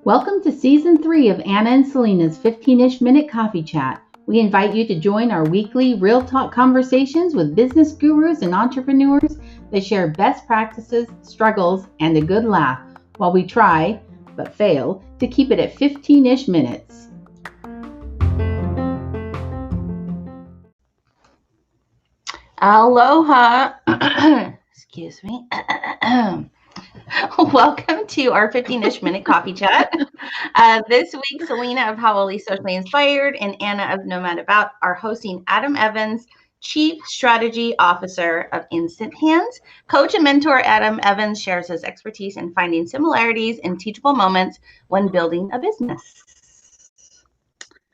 Welcome to Season 3 of Anna and Selena's 15-ish minute coffee chat. We invite you to join our weekly real talk conversations with business gurus and entrepreneurs that share best practices, struggles, and a good laugh while we try, but fail, to keep it at 15-ish minutes. Aloha. Excuse me. Welcome to our 15-ish minute coffee chat. This week, Selena of Hawaii Socially Inspired and Anna of Nomad About are hosting Adam Evans, Chief Strategy Officer of Instant Hands. Coach and mentor Adam Evans shares his expertise in finding similarities and teachable moments when building a business.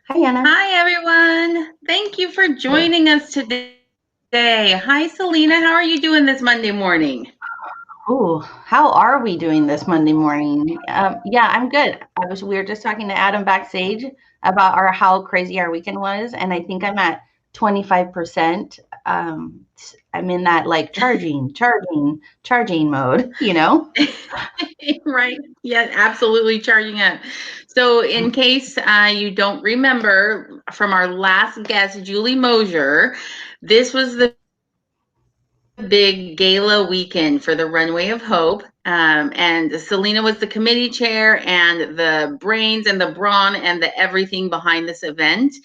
Hi, Anna. Hi, everyone. Thank you for joining us today. Hi, Selena. How are you doing this Monday morning? Oh, how are we doing this Monday morning? Yeah, I'm good. We were just talking to Adam backstage about how crazy our weekend was, and I think I'm at 25%. I'm in that like charging mode, you know? Right. Yeah, absolutely charging up. So in case you don't remember from our last guest, Julie Mosier, this was the big gala weekend for the Runway of Hope. And Selena was the committee chair and the brains and the brawn and the everything behind this event.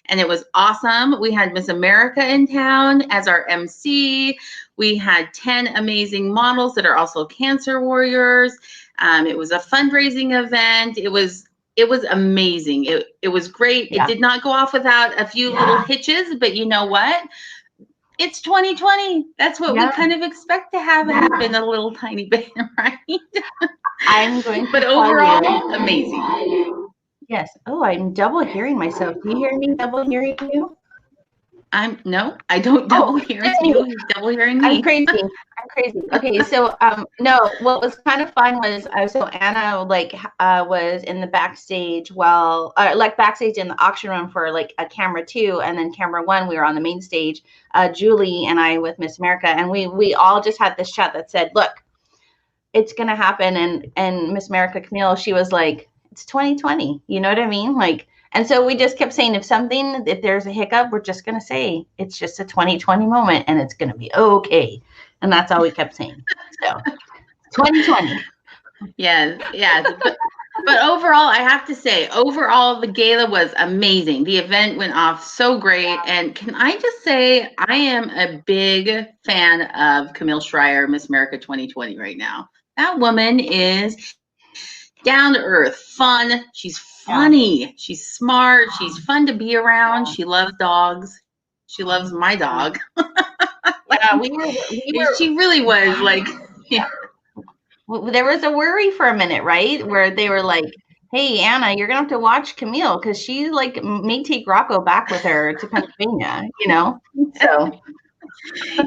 And it was awesome. We had Miss America in town as our MC. We had 10 amazing models that are also cancer warriors. It was a fundraising event. It was amazing. It was great. Yeah. It did not go off without a few little hitches, but you know what? It's 2020. That's what we kind of expect to have happen a little tiny bit, right? I'm going to but overall, amazing. Yes. Oh, I'm double hearing myself. Do you hear me double hearing you? No, I don't double hear you. You're double hearing me. I'm crazy. Okay, so no, what was kind of fun was so Anna was in the backstage backstage in the auction room for like a camera 2, and then camera 1 we were on the main stage. Julie and I with Miss America, and we all just had this chat that said, look, it's gonna happen, and Miss America Camille, she was like, it's 2020, you know what I mean? Like, and so we just kept saying, if there's a hiccup, we're just going to say it's just a 2020 moment and it's going to be okay. And that's all we kept saying. So 2020. Yes. But overall, I have to say, the gala was amazing. The event went off so great. And can I just say, I am a big fan of Camille Schreier, Miss America 2020 right now. That woman is down to earth, fun. She's funny. She's smart. She's fun to be around. She loves dogs. She loves my dog. She really was like, yeah. There was a worry for a minute, right? Where they were like, hey, Anna, you're going to have to watch Camille because she like may take Rocco back with her to Pennsylvania, you know? So.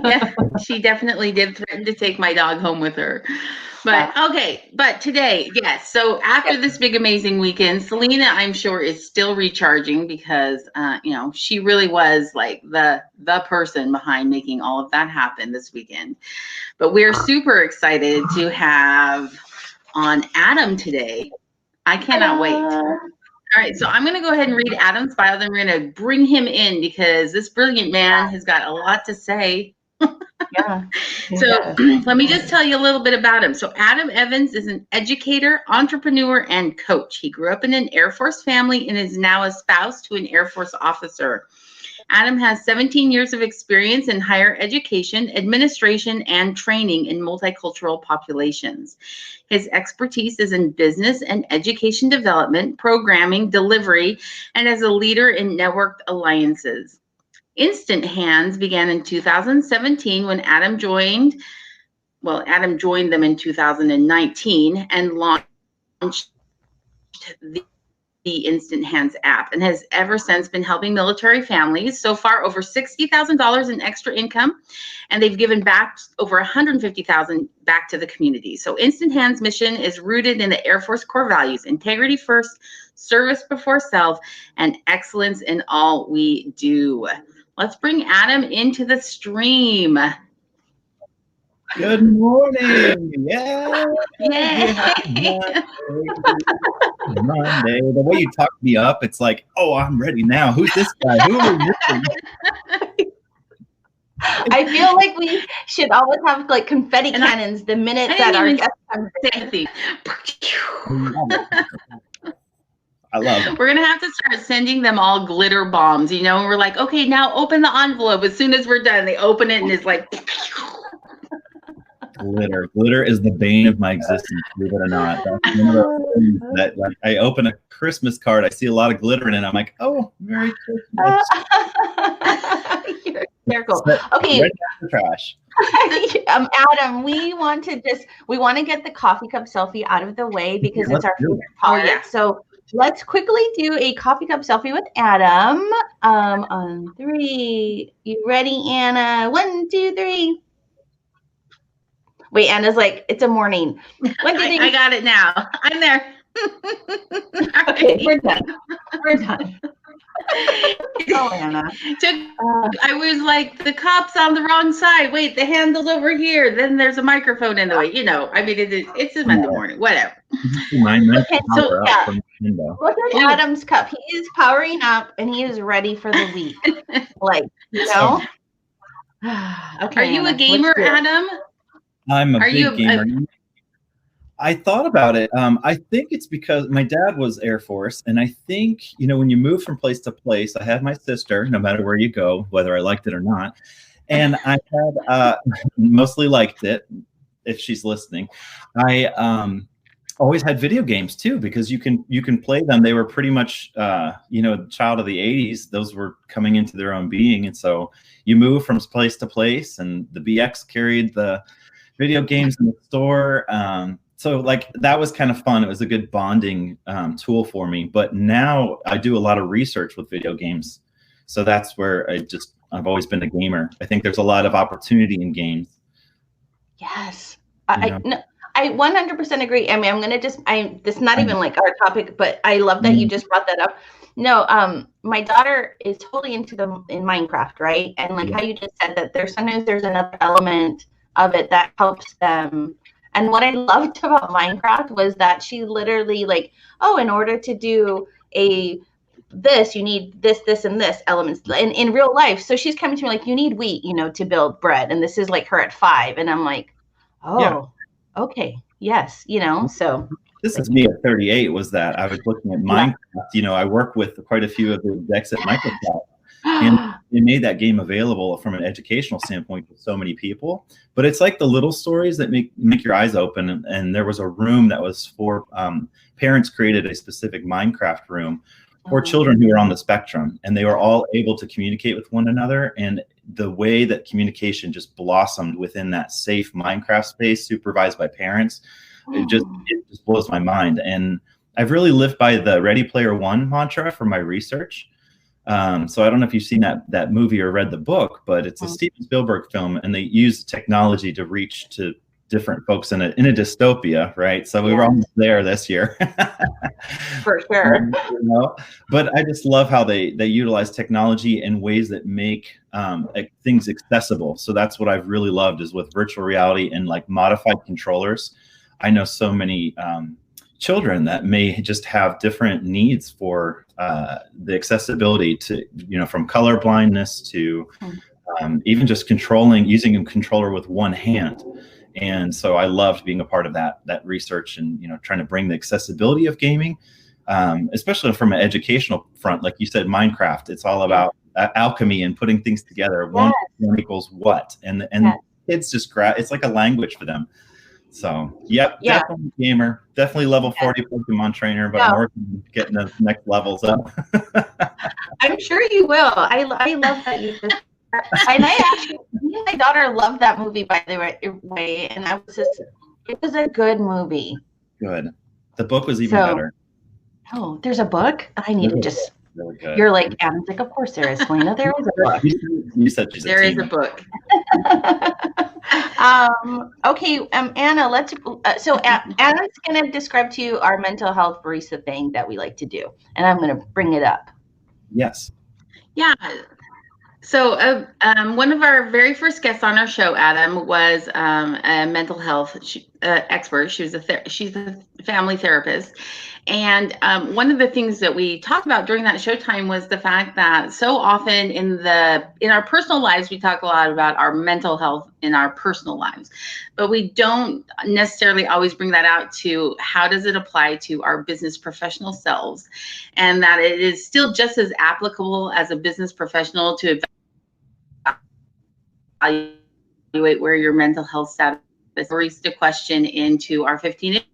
Yeah, she definitely did threaten to take my dog home with her. But okay, but today, yes. So after this big, amazing weekend, Selena, I'm sure, is still recharging because, she really was like the person behind making all of that happen this weekend. But we're super excited to have on Adam today. I cannot wait. All right, so I'm going to go ahead and read Adam's bio, then we're going to bring him in because this brilliant man has got a lot to say. Yeah. So let me just tell you a little bit about him. So Adam Evans is an educator, entrepreneur, and coach. He grew up in an Air Force family and is now a spouse to an Air Force officer. Adam has 17 years of experience in higher education, administration, and training in multicultural populations. His expertise is in business and education development, programming, delivery, and as a leader in networked alliances. Instant Hands began in 2017 when Adam joined them in 2019 and launched the Instant Hands app and has ever since been helping military families. So far, over $60,000 in extra income, and they've given back over $150,000 back to the community. So Instant Hands mission is rooted in the Air Force core values: integrity first, service before self, and excellence in all we do. Let's bring Adam into the stream. Good morning. Yeah. Yay. Monday. The way you talk me up, it's like, oh, I'm ready now. Who's this guy? Who are you? I feel like we should always have like confetti cannons the minute that our guests come. I love it. We're going to have to start sending them all glitter bombs, and we're like, okay, now open the envelope. As soon as we're done, they open it and it's like. Glitter. Glitter is the bane of my existence, believe it or not. That's one of those things that when I open a Christmas card, I see a lot of glitter in it. I'm like, oh, Merry Christmas. You're hysterical. Okay. Right after trash. Adam, we want to get the coffee cup selfie out of the way because it's our favorite part. Yeah. So let's quickly do a coffee cup selfie with Adam. On 3. You ready, Anna? 1, 2, 3. Wait, Anna's like, it's a morning. 1, 2, 3. I got it now. I'm there. Okay, we're done. Oh, Anna. I was like, the cup's on the wrong side. Wait, the handle's over here. Then there's a microphone in the way. I mean, it's a Monday morning. Whatever. Okay, so yeah. Look at Adam's cup. He is powering up and he is ready for the week. Okay. Are you a gamer, Adam? I'm a big gamer. I thought about it. I think it's because my dad was Air Force. And I think, when you move from place to place, I had my sister, no matter where you go, whether I liked it or not. And I had mostly liked it, if she's listening. I always had video games too, because you can play them. They were pretty much, child of the 80s. Those were coming into their own being. And so you move from place to place, and the BX carried the video games in the store. So that was kind of fun. It was a good bonding tool for me. But now I do a lot of research with video games. So that's where I've always been a gamer. I think there's a lot of opportunity in games. Yes. I 100% agree. I mean, this is not even like our topic, but I love that you just brought that up. No, my daughter is totally into in Minecraft, right? And how you just said that there's another element of it that helps them. And what I loved about Minecraft was that she literally in order to do this, you need this, and this elements in real life. So she's coming to me like, you need wheat, to build bread. And this is her at 5. And I'm like, oh, yeah. Okay. Yes. So. This is me at 38 was that I was looking at Minecraft. I work with quite a few of the execs at Microsoft. And they made that game available from an educational standpoint to so many people. But it's like the little stories that make your eyes open. And there was a room that was for parents created a specific Minecraft room for children who are on the spectrum. And they were all able to communicate with one another. And the way that communication just blossomed within that safe Minecraft space supervised by parents, it just blows my mind. And I've really lived by the Ready Player One mantra for my research. So I don't know if you've seen that movie or read the book, but it's a Steven Spielberg film, and they use technology to reach to different folks in a dystopia, right? So we were almost there this year. For sure. But I just love how they utilize technology in ways that make things accessible. So that's what I've really loved is with virtual reality and modified controllers. I know so many children that may just have different needs for the accessibility to, from color blindness to even just using a controller with one hand. And so I loved being a part of that research and, trying to bring the accessibility of gaming, especially from an educational front. Like you said, Minecraft, it's all about alchemy and putting things together. One equals what? And kids just it's like a language for them. So, definitely gamer, definitely level 40 Pokemon trainer, but I'm working on getting the next levels up. I'm sure you will. I love that you just, and me and my daughter loved that movie, by the way, and it was a good movie. Good. The book was even better. Oh, there's a book? I need to just. Really good. You're like, Adam's like, of course there is, Selena. There is a book. You said there is a book. Okay, Anna, Anna's going to describe to you our mental health barista thing that we like to do, and I'm going to bring it up. Yes. Yeah. So one of our very first guests on our show, Adam, was a mental health expert. She's a family therapist. And one of the things that we talked about during that showtime was the fact that so often in our personal lives, we talk a lot about our mental health in our personal lives, but we don't necessarily always bring that out to how does it apply to our business professional selves, and that it is still just as applicable as a business professional to evaluate where your mental health status is. Barista question into our 15-ish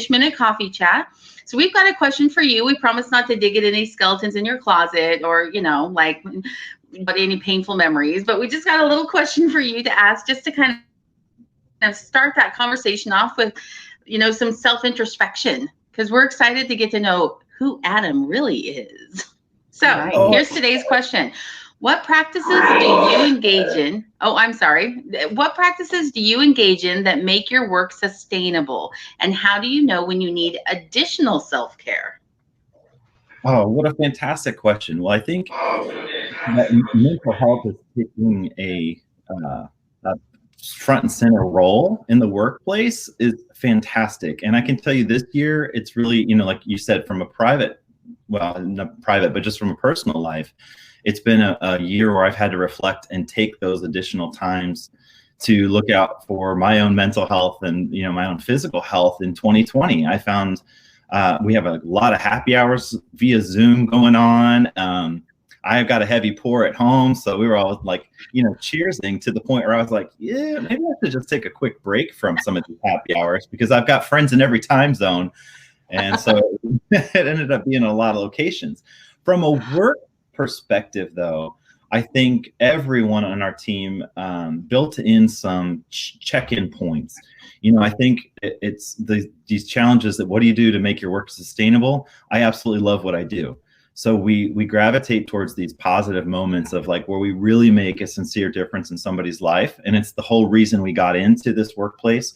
minute coffee chat. So we've got a question for you. We promise not to dig at any skeletons in your closet or, but any painful memories, but we just got a little question for you to ask just to kind of start that conversation off with, some self-introspection, because we're excited to get to know who Adam really is. So Here's today's question. What practices do you engage in? What practices do you engage in that make your work sustainable? And how do you know when you need additional self-care? Oh, what a fantastic question. Well, I think that mental health is taking a front and center role in the workplace is fantastic. And I can tell you this year, it's really, like you said, from a private, well, not private, but just from a personal life, it's been a year where I've had to reflect and take those additional times to look out for my own mental health and, my own physical health in 2020. I found we have a lot of happy hours via Zoom going on. I've got a heavy pour at home. So we were all like, cheersing to the point where I was like, yeah, maybe I should just take a quick break from some of these happy hours because I've got friends in every time zone. And so it ended up being a lot of locations. From a work perspective, though, I think everyone on our team built in some check-in points. I think it's these challenges that what do you do to make your work sustainable? I absolutely love what I do. So we gravitate towards these positive moments of like where we really make a sincere difference in somebody's life. And it's the whole reason we got into this workplace.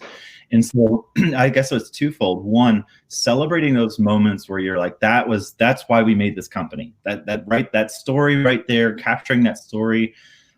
And so I guess it's twofold. One, celebrating those moments where you're like, that's why we made this company. That story right there, capturing that story.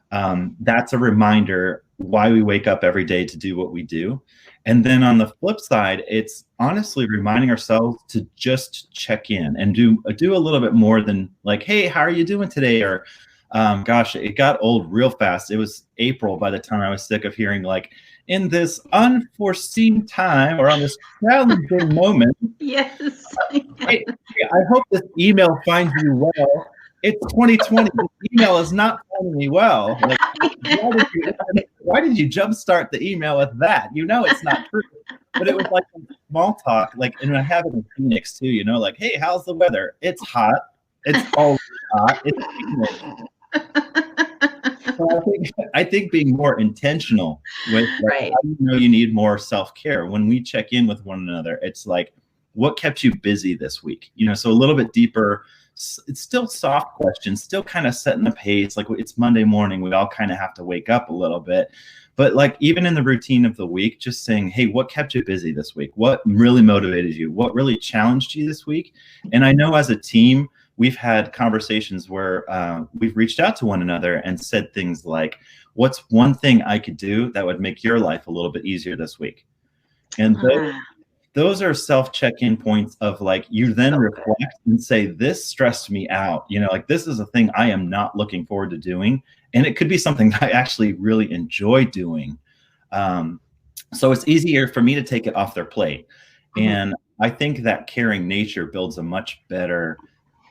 That's a reminder why we wake up every day to do what we do. And then on the flip side, it's honestly reminding ourselves to just check in and do a little bit more than like, hey, how are you doing today? Or gosh, it got old real fast. It was April by the time I was sick of hearing like, in this unforeseen time or on this challenging moment. Yes. I hope this email finds you well. It's 2020. This email is not finding me well. Like, why did you jumpstart the email with that? It's not true. But it was like small talk. Like, and I have it in Phoenix too. Like, hey, how's the weather? It's hot. It's always hot. It's Phoenix. So I think being more intentional with how you need more self-care. When we check in with one another, it's like, what kept you busy this week? So a little bit deeper. It's still soft questions, still kind of setting the pace. Like it's Monday morning, we all kind of have to wake up a little bit. But like even in the routine of the week, just saying, hey, what kept you busy this week? What really motivated you? What really challenged you this week? And I know as a team, we've had conversations where we've reached out to one another and said things like, what's one thing I could do that would make your life a little bit easier this week? And those are self-check-in points of like, you then reflect and say, this stressed me out. Like this is a thing I am not looking forward to doing. And it could be something that I actually really enjoy doing. So it's easier for me to take it off their plate. Mm-hmm. And I think that caring nature builds a much better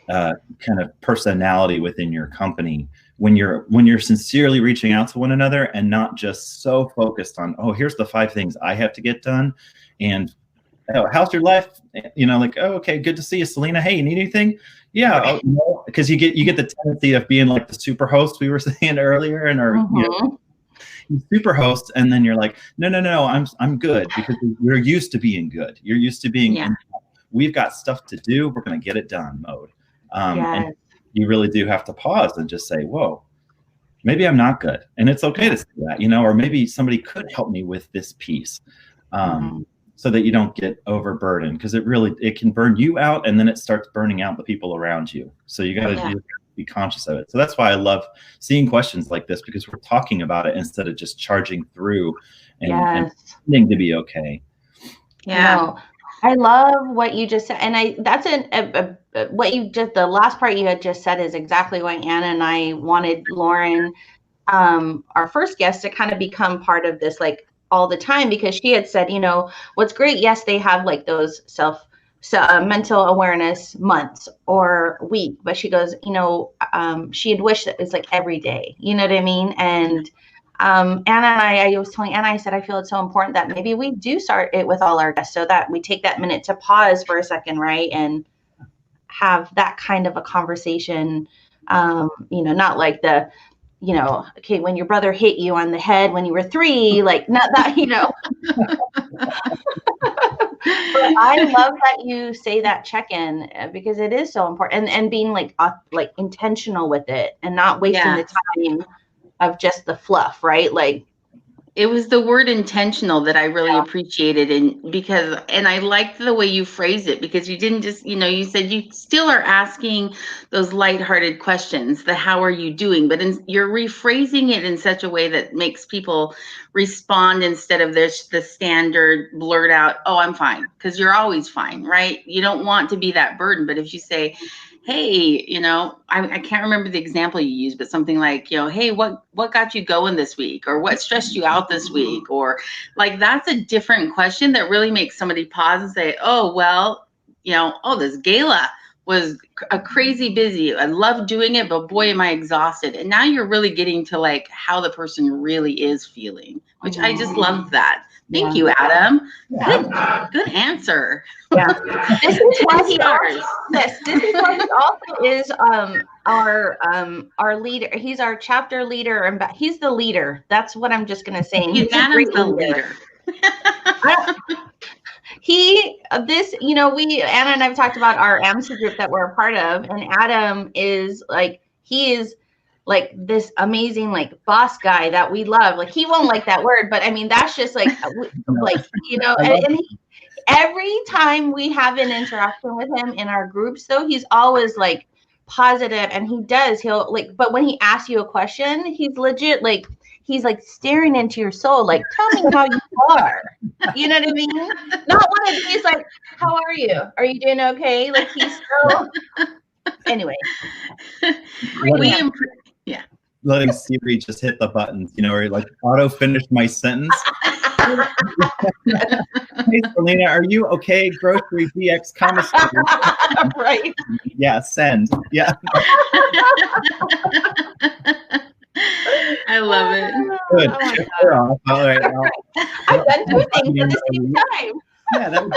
kind of personality within your company when you're sincerely reaching out to one another and not just so focused on, oh, here's the 5 things I have to get done. And oh, how's your life? Like, oh, okay, good to see you, Selena. Hey, you need anything? Yeah, because you get the tendency of being like the super host we were saying earlier, and our super host, and then you're like, no, I'm good, because we're used to being good. You're used to being. Yeah. We've got stuff to do. We're going to get it done mode. And you really do have to pause and just say, whoa, maybe I'm not good, and it's okay to say that, or maybe somebody could help me with this piece. So that you don't get overburdened, because it can burn you out, and then it starts burning out the people around you. So you got to be conscious of it. So that's why I love seeing questions like this, because we're talking about it instead of just charging through and pretending to be okay. Yeah. No, I love what you just said. And that's what you just, the last part you had just said is exactly why Anna and I wanted Lauren, our first guest, to kind of become part of this, like, all the time, because she had said, what's great. Yes, they have like those mental awareness months or week, but she goes, she had wished that it was like every day, you know what I mean? And Anna and I was telling Anna, I said, I feel it's so important that maybe we do start it with all our guests, so that we take that minute to pause for a second, right? And have that kind of a conversation, not like the, okay, when your brother hit you on the head when you were 3, like, not that, But I love that you say that check-in, because it is so important, and being like intentional with it and not wasting the time of just the fluff, right? Like, it was the word intentional that I really appreciated, and I liked the way you phrased it, because you didn't just, you said you still are asking those lighthearted questions, the how are you doing, but you're rephrasing it in such a way that makes people respond, instead of the standard blurt out, oh, I'm fine, because you're always fine, right? You don't want to be that burden. But if you say, hey, I can't remember the example you used, but something like, hey, what got you going this week? Or what stressed you out this week? Or like, that's a different question that really makes somebody pause and say, oh, well, this gala was a crazy busy. I love doing it, but boy, am I exhausted. And now you're really getting to like how the person really is feeling, which I just love that. Thank you, Adam. Good answer. Yeah. This is why he also is our leader. He's our chapter leader, and he's the leader. That's what I'm just gonna say. And he's Adam's the leader. Anna and I've talked about our AMC group that we're a part of, and Adam is like, he is like this amazing, like, boss guy that we love. Like, he won't like that word, but I mean, that's just like, and every time we have an interaction with him in our groups, though, he's always like positive, and he'll like, but when he asks you a question, he's legit, like, he's like staring into your soul, like, tell me how you are. You know what I mean? Not one of these, like, how are you? Are you doing okay? Like, he's so, anyway. Letting Siri just hit the buttons, or like auto finish my sentence. Hey, Selena, are you okay? Grocery DX commissary. Right. Yeah, send. Yeah. I love it. Good. Oh, all right. I've done 2 things at the same time. Yeah, that was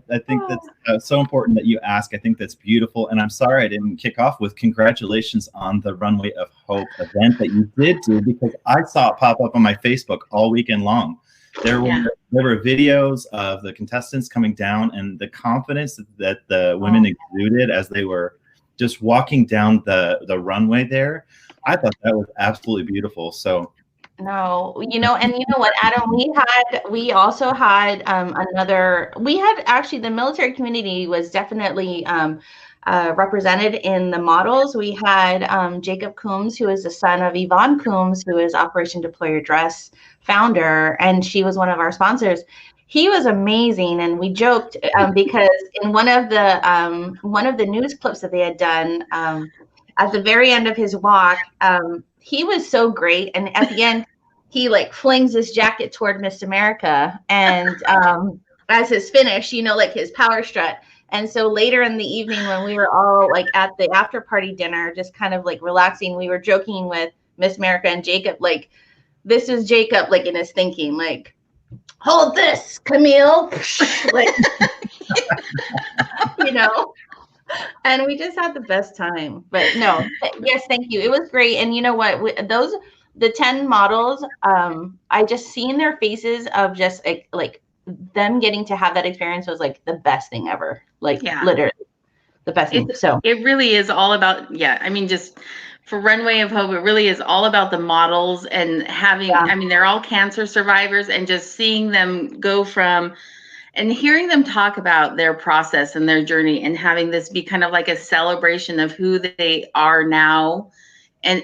I think that's so important that you ask. I think that's beautiful. And I'm sorry I didn't kick off with congratulations on the Runway of Hope event that you did do, because I saw it pop up on my Facebook all weekend long. There were videos of the contestants coming down, and the confidence that the women exuded as they were just walking down the runway there. I thought that was absolutely beautiful. So no, and you know what, Adam, we also had actually, the military community was definitely represented in the models. We had Jacob Coombs, who is the son of Yvonne Coombs, who is Operation Deploy Your Dress founder, and she was one of our sponsors. He was amazing, and we joked because in one of the news clips that they had done, at the very end of his walk, he was so great, and at the end, he like flings his jacket toward Miss America, and as his finish, like his power strut. And so later in the evening, when we were all like at the after party dinner, just kind of like relaxing, we were joking with Miss America and Jacob, like, this is Jacob, like, in his thinking, like, hold this, Camille, like, and we just had the best time. But no, yes, thank you. It was great. And you know what, the 10 models, I just seen their faces of just like them getting to have that experience was like the best thing ever. Like, literally the best thing. So it really is all about, just for Runway of Hope, it really is all about the models and having, they're all cancer survivors, and just seeing them go from, And hearing them talk about their process and their journey and having this be kind of like a celebration of who they are now, and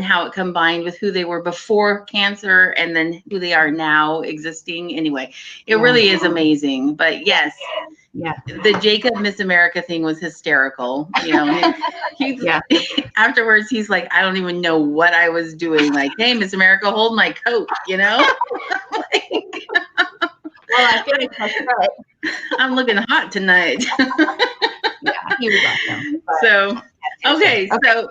how it combined with who they were before cancer and then who they are now existing. Anyway, it really is amazing. But yes, the Jacob Miss America thing was hysterical. Afterwards, he's like, I don't even know what I was doing. Like, hey, Miss America, hold my coat, Well, I feel like that's right. I'm looking hot tonight. He was awesome. So, okay. So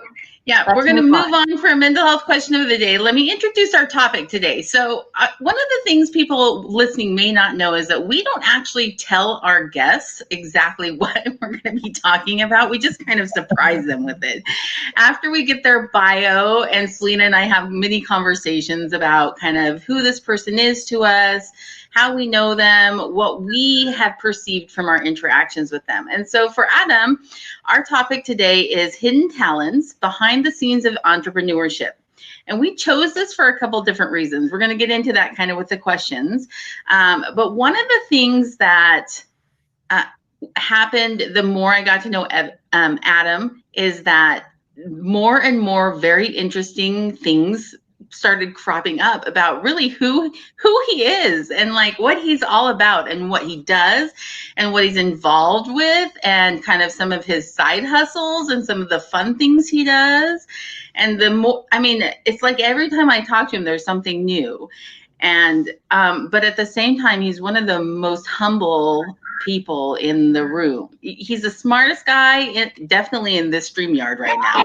we're going to move on for a mental health question of the day. Let me introduce our topic today. So one of the things people listening may not know is that we don't actually tell our guests exactly what we're going to be talking about. We just kind of surprise them with it. After we get their bio, and Selena and I have many conversations about kind of who this person is to us, how we know them, what we have perceived from our interactions with them. And so for Adam, our topic today is hidden talents behind the scenes of entrepreneurship. And we chose this for a couple different reasons. We're going to get into that kind of with the questions. But one of the things that happened the more I got to know Adam is that more and more very interesting things started cropping up about really who he is and like what he's all about and what he does and what he's involved with and kind of some of his side hustles and some of the fun things he does. And it's like every time I talk to him, there's something new. And but at the same time, he's one of the most humble people in the room. He's the smartest guy, definitely in this StreamYard right now.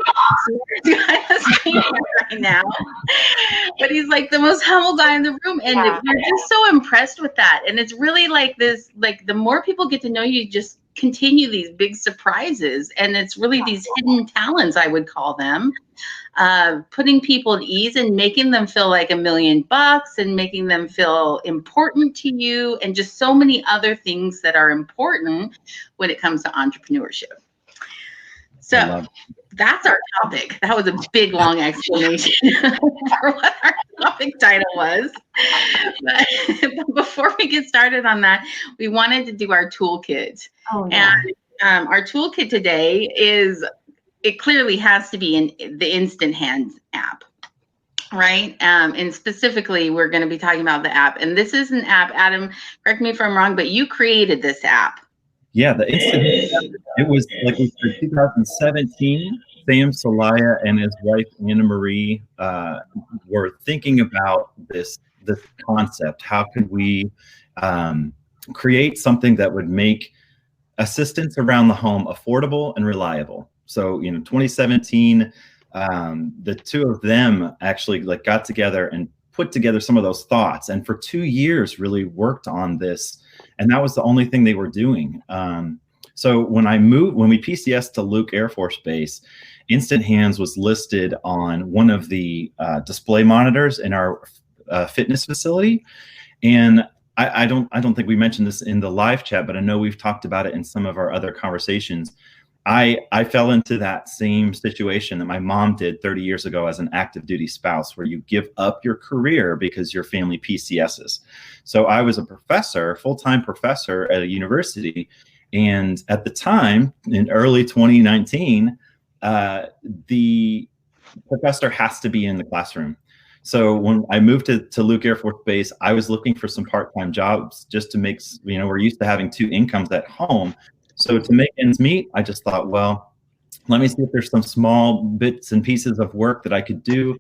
But he's like the most humble guy in the room, and we're just so impressed with that. And it's really like this, like the more people get to know you, just continue these big surprises. And it's really these hidden talents, I would call them, putting people at ease and making them feel like $1 million and making them feel important to you, and just so many other things that are important when it comes to entrepreneurship. So that's our topic. That was a big, long explanation for what our topic title was. But before we get started on that, we wanted to do our toolkit. And our toolkit today it clearly has to be in the Instant Hands app, right? And specifically, we're going to be talking about the app. And this is an app, Adam, correct me if I'm wrong, but you created this app. Yeah, the Instant Hands, it was like in 2017, Sam Salaya and his wife, Anna Marie, were thinking about this concept. How could we create something that would make assistance around the home affordable and reliable? So, 2017, the two of them actually got together and put together some of those thoughts, and for 2 years really worked on this. And that was the only thing they were doing. So when we PCS to Luke Air Force Base, Instant Hands was listed on one of the display monitors in our fitness facility. And I don't think we mentioned this in the live chat, but I know we've talked about it in some of our other conversations. I fell into that same situation that my mom did 30 years ago as an active duty spouse, where you give up your career because your family PCSs. So I was a professor, full-time professor at a university. And at the time, in early 2019, the professor has to be in the classroom. So when I moved to Luke Air Force Base, I was looking for some part-time jobs just to make, we're used to having 2 incomes at home. So to make ends meet, I just thought, well, let me see if there's some small bits and pieces of work that I could do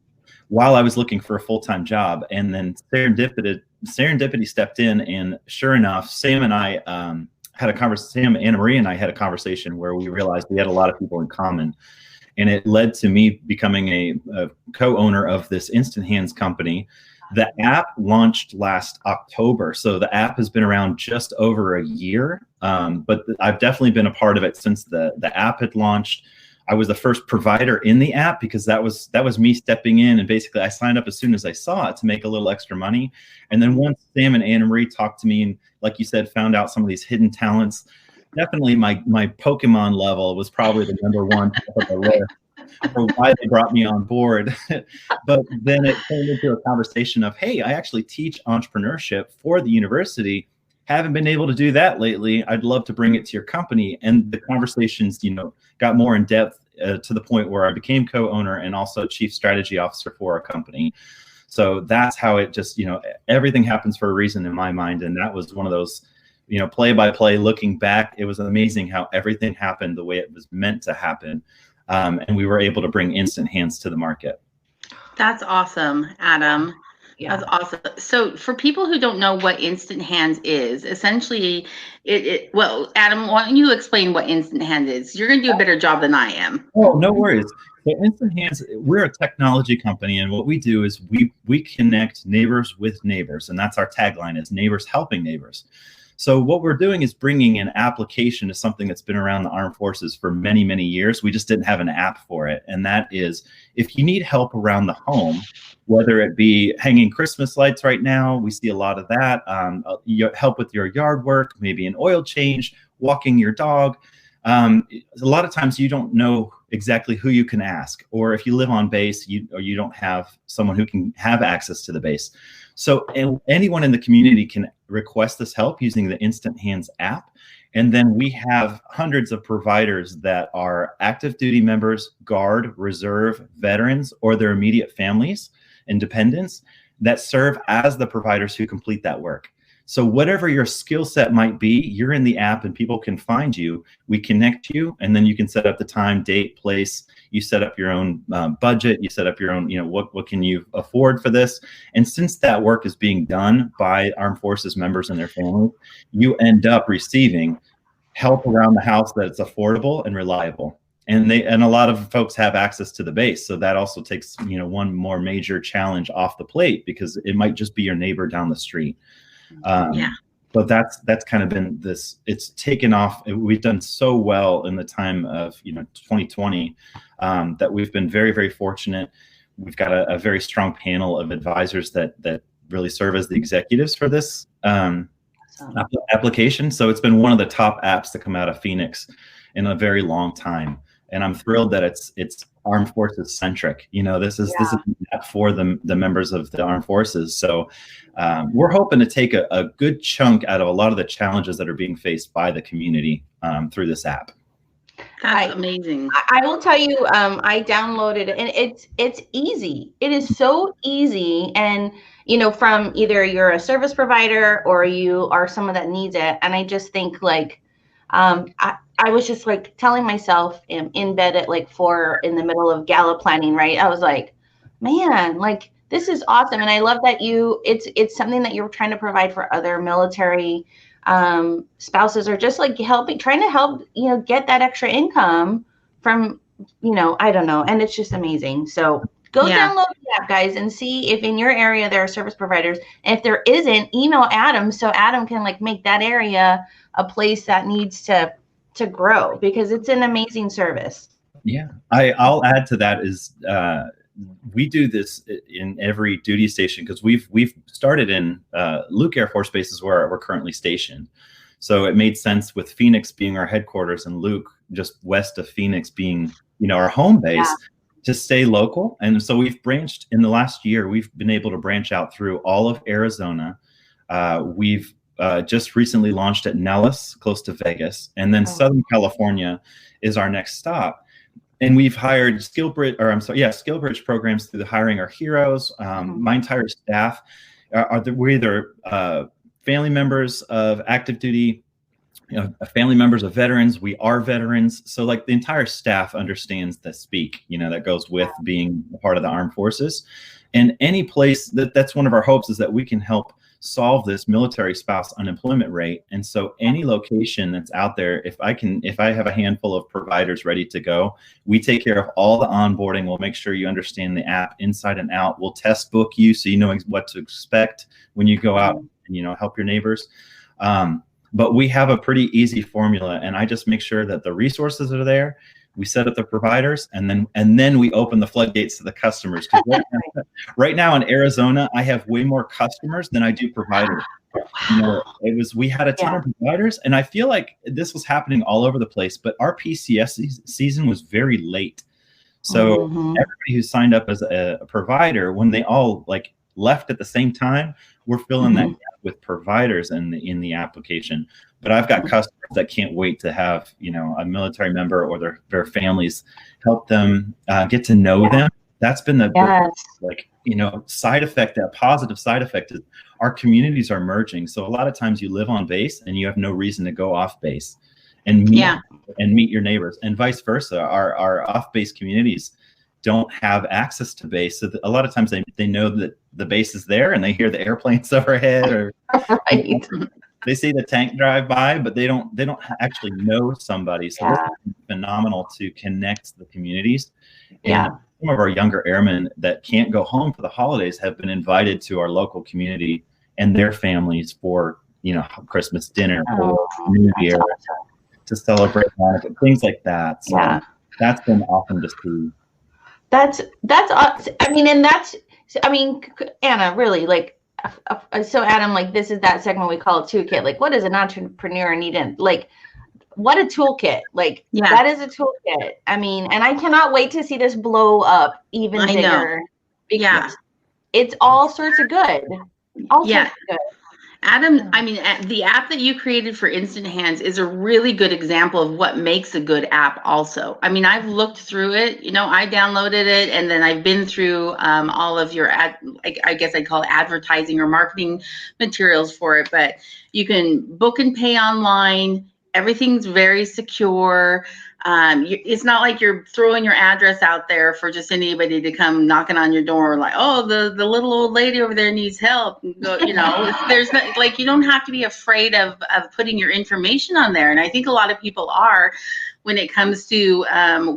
while I was looking for a full-time job. And then serendipity stepped in, and sure enough, Sam and I Sam, Anna Marie and I had a conversation where we realized we had a lot of people in common. And it led to me becoming a co-owner of this Instant Hands company. The app launched last October. So the app has been around just over a year, but I've definitely been a part of it since the app had launched. I was the first provider in the app because that was me stepping in, and basically I signed up as soon as I saw it to make a little extra money. And then once Sam and Anna Marie talked to me and, like you said, found out some of these hidden talents, definitely my Pokemon level was probably the number one of the list for why they brought me on board. But then it turned into a conversation of, hey, I actually teach entrepreneurship for the university. haven't been able to do that lately. I'd love to bring it to your company. And the conversations, got more in depth to the point where I became co-owner and also chief strategy officer for our company. So that's how it just, everything happens for a reason in my mind. And that was one of those, play by play, looking back, it was amazing how everything happened the way it was meant to happen. And we were able to bring Instant Hands to the market. That's awesome, Adam. Yeah. That's awesome. So for people who don't know what Instant Hands is, essentially, well, Adam, why don't you explain what Instant Hands is? You're going to do a better job than I am. Oh, no worries. So Instant Hands, we're a technology company, and what we do is we connect neighbors with neighbors, and that's our tagline, is neighbors helping neighbors. So what we're doing is bringing an application to something that's been around the armed forces for many, many years. We just didn't have an app for it. And that is, if you need help around the home, whether it be hanging Christmas lights right now, we see a lot of that, help with your yard work, maybe an oil change, walking your dog. A lot of times you don't know exactly who you can ask, or if you live on base, you don't have someone who can have access to the base. So anyone in the community can request this help using the Instant Hands app. And then we have hundreds of providers that are active duty members, Guard, Reserve, veterans, or their immediate families and dependents that serve as the providers who complete that work. So whatever your skill set might be, you're in the app and people can find you. We connect you, and then you can set up the time, date, place. You set up your own budget. You set up your own, what can you afford for this? And since that work is being done by armed forces members and their families, you end up receiving help around the house that's affordable and reliable. And a lot of folks have access to the base. So that also takes, one more major challenge off the plate, because it might just be your neighbor down the street. But that's kind of been this, it's taken off. We've done so well in the time of 2020 that we've been very, very fortunate. We've got a very strong panel of advisors that really serve as the executives for this application. So it's been one of the top apps to come out of Phoenix in a very long time. And I'm thrilled that it's armed forces centric. This is for the members of the armed forces. So we're hoping to take a good chunk out of a lot of the challenges that are being faced by the community through this app. That's amazing. I will tell you, I downloaded it, and it's easy. It is so easy. And, from either you're a service provider or you are someone that needs it. And I just think I was just telling myself in bed at 4 in the middle of gala planning, right? I was like, man, this is awesome. And I love that it's something that you're trying to provide for other military spouses, or just trying to help, get that extra income from, I don't know. And it's just amazing. So go download the app, guys, and see if in your area there are service providers. And if there isn't, email Adam so Adam can make that area a place that needs to grow, because it's an amazing service. Yeah, I'll add to that is we do this in every duty station, because we've started in Luke Air Force Base is where we're currently stationed. So it made sense with Phoenix being our headquarters and Luke just west of Phoenix being our home base, to stay local. And so we've branched in the last year. We've been able to branch out through all of Arizona. We've just recently launched at Nellis, close to Vegas, and then Southern California is our next stop. And we've hired SkillBridge programs through the Hiring Our Heroes. My entire staff we're either family members of active duty, family members of veterans. We are veterans, so the entire staff understands the speak, that goes with being a part of the armed forces. And any place that's one of our hopes is that we can help solve this military spouse unemployment rate. And so any location that's out there, if I have a handful of providers ready to go, we take care of all the onboarding. We'll make sure you understand the app inside and out. We'll test book you so you know what to expect when you go out and help your neighbors. But we have a pretty easy formula, and I just make sure that the resources are there. We set up the providers, and then we open the floodgates to the customers. Right now in Arizona, I have way more customers than I do providers. We had a ton of providers, and I feel like this was happening all over the place, but our PCS season was very late. So everybody who signed up as a provider, when they all left at the same time, we're filling that gap with providers in the application. But I've got customers that can't wait to have, a military member or their families help them get to know them. That's been the side effect, that positive side effect is our communities are merging. So a lot of times you live on base and you have no reason to go off base and meet your neighbors, and vice versa. Our off base communities don't have access to base. So a lot of times they know that the base is there and they hear the airplanes overhead or they see the tank drive by, but they don't actually know somebody. So this is phenomenal to connect the communities. And some of our younger airmen that can't go home for the holidays have been invited to our local community and their families for, Christmas dinner or New Year to celebrate things like that. So that's been awesome to see. That's awesome. Anna, really, like, so Adam, like, this is that segment we call a toolkit. Like, what does an entrepreneur need? What a toolkit. Like, that is a toolkit. And I cannot wait to see this blow up even bigger. Because it's all sorts of good. All sorts of good. Adam, the app that you created for Instant Hands is a really good example of what makes a good app also. I've looked through it, I downloaded it, and then I've been through all of your I guess I'd call it advertising or marketing materials for it, but you can book and pay online. Everything's very secure. It's not like you're throwing your address out there for just anybody to come knocking on your door like, oh, the little old lady over there needs help. There's not, like, you don't have to be afraid of putting your information on there. And I think a lot of people are when it comes to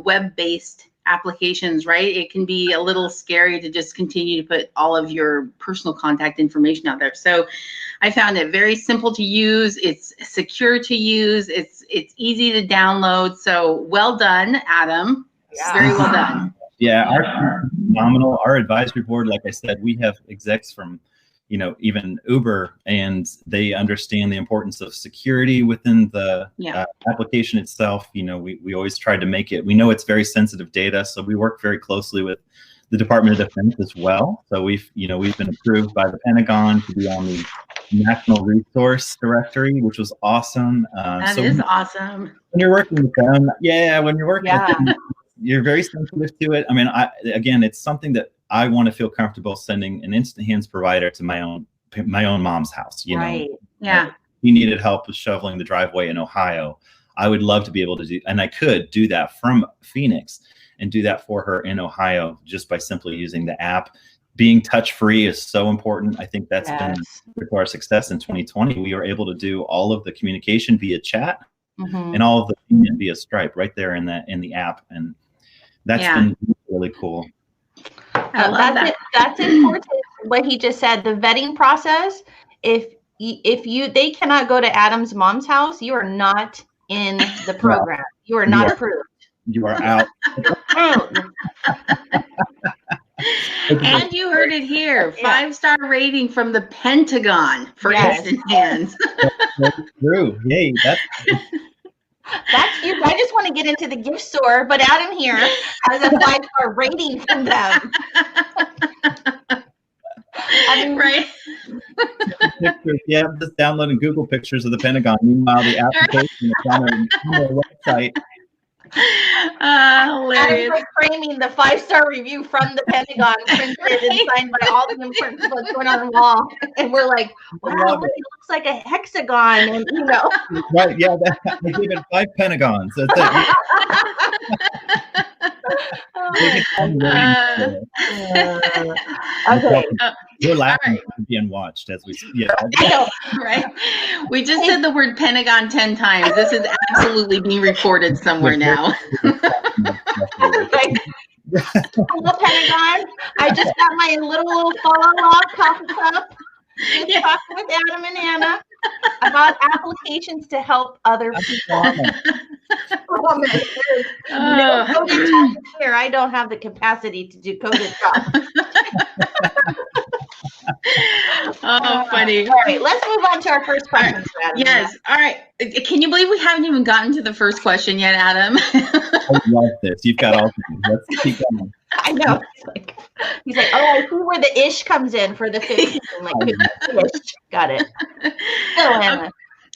web-based applications, right? It can be a little scary to just continue to put all of your personal contact information out there. So I found it very simple to use. It's secure to use. It's easy to download. So well done, Adam. Very well done. Yeah, our phenomenal. Our advisory board, like I said, we have execs from, even Uber, and they understand the importance of security within the application itself. We always try to make it. We know it's very sensitive data, so we work very closely with the Department of Defense as well. So we've been approved by the Pentagon to be on the National Resource Directory, which was awesome. That is awesome. When you're working with them, when you're working with them, you're very sensitive to it. Again, it's something that I want to feel comfortable sending an Instant Hands provider to my own mom's house. Right. If he needed help with shoveling the driveway in Ohio, I would love to be able to do, and I could do that from Phoenix and do that for her in Ohio just by simply using the app. Being touch-free is so important. I think that's been for our success in 2020. We were able to do all of the communication via chat and all of the payment via Stripe right there in the app, and that's been really cool. I love that. That's important. What he just said, the vetting process. If they cannot go to Adam's mom's house, you are not in the program. You are not approved. You are out. And you heard it here. 5-star rating from the Pentagon for Instant Hands. That's true. Yay. That's huge. I just want to get into the gift store, but Adam here has a 5-star rating from them. Right. Pictures. I'm just downloading Google pictures of the Pentagon. Meanwhile, the application is on their website. Hilarious. Adam framing the 5-star review from the Pentagon, printed and signed by all the important people going on the wall, and we're like, "Wow, it looks like a hexagon," and Right? Yeah, I gave it 5 Pentagons. That's it. Okay. We're laughing being watched as we. Right. We just said the word Pentagon 10 times. This is absolutely being recorded somewhere now. Hello, Pentagon. I just got my little fall-off coffee cup. Just talking with Adam and Anna about applications to help other people. No coded talk here. I don't have the capacity to do coded talk. Oh, funny. All right, let's move on to our first question. Yes. All right. Can you believe we haven't even gotten to the first question yet, Adam? I love this. You've got all. Let's keep going. I know. He's like, oh, I see where the ish comes in for the 15. Like, ish. Got it. So, Anna.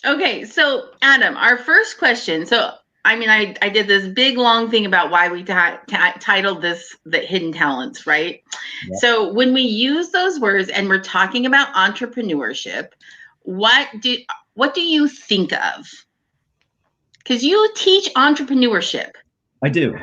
Okay, so Adam, our first question. So, I mean, I did this big long thing about why we titled this the hidden talents, right? Yep. So when we use those words and we're talking about entrepreneurship, what do you think of? Because you teach entrepreneurship. I do.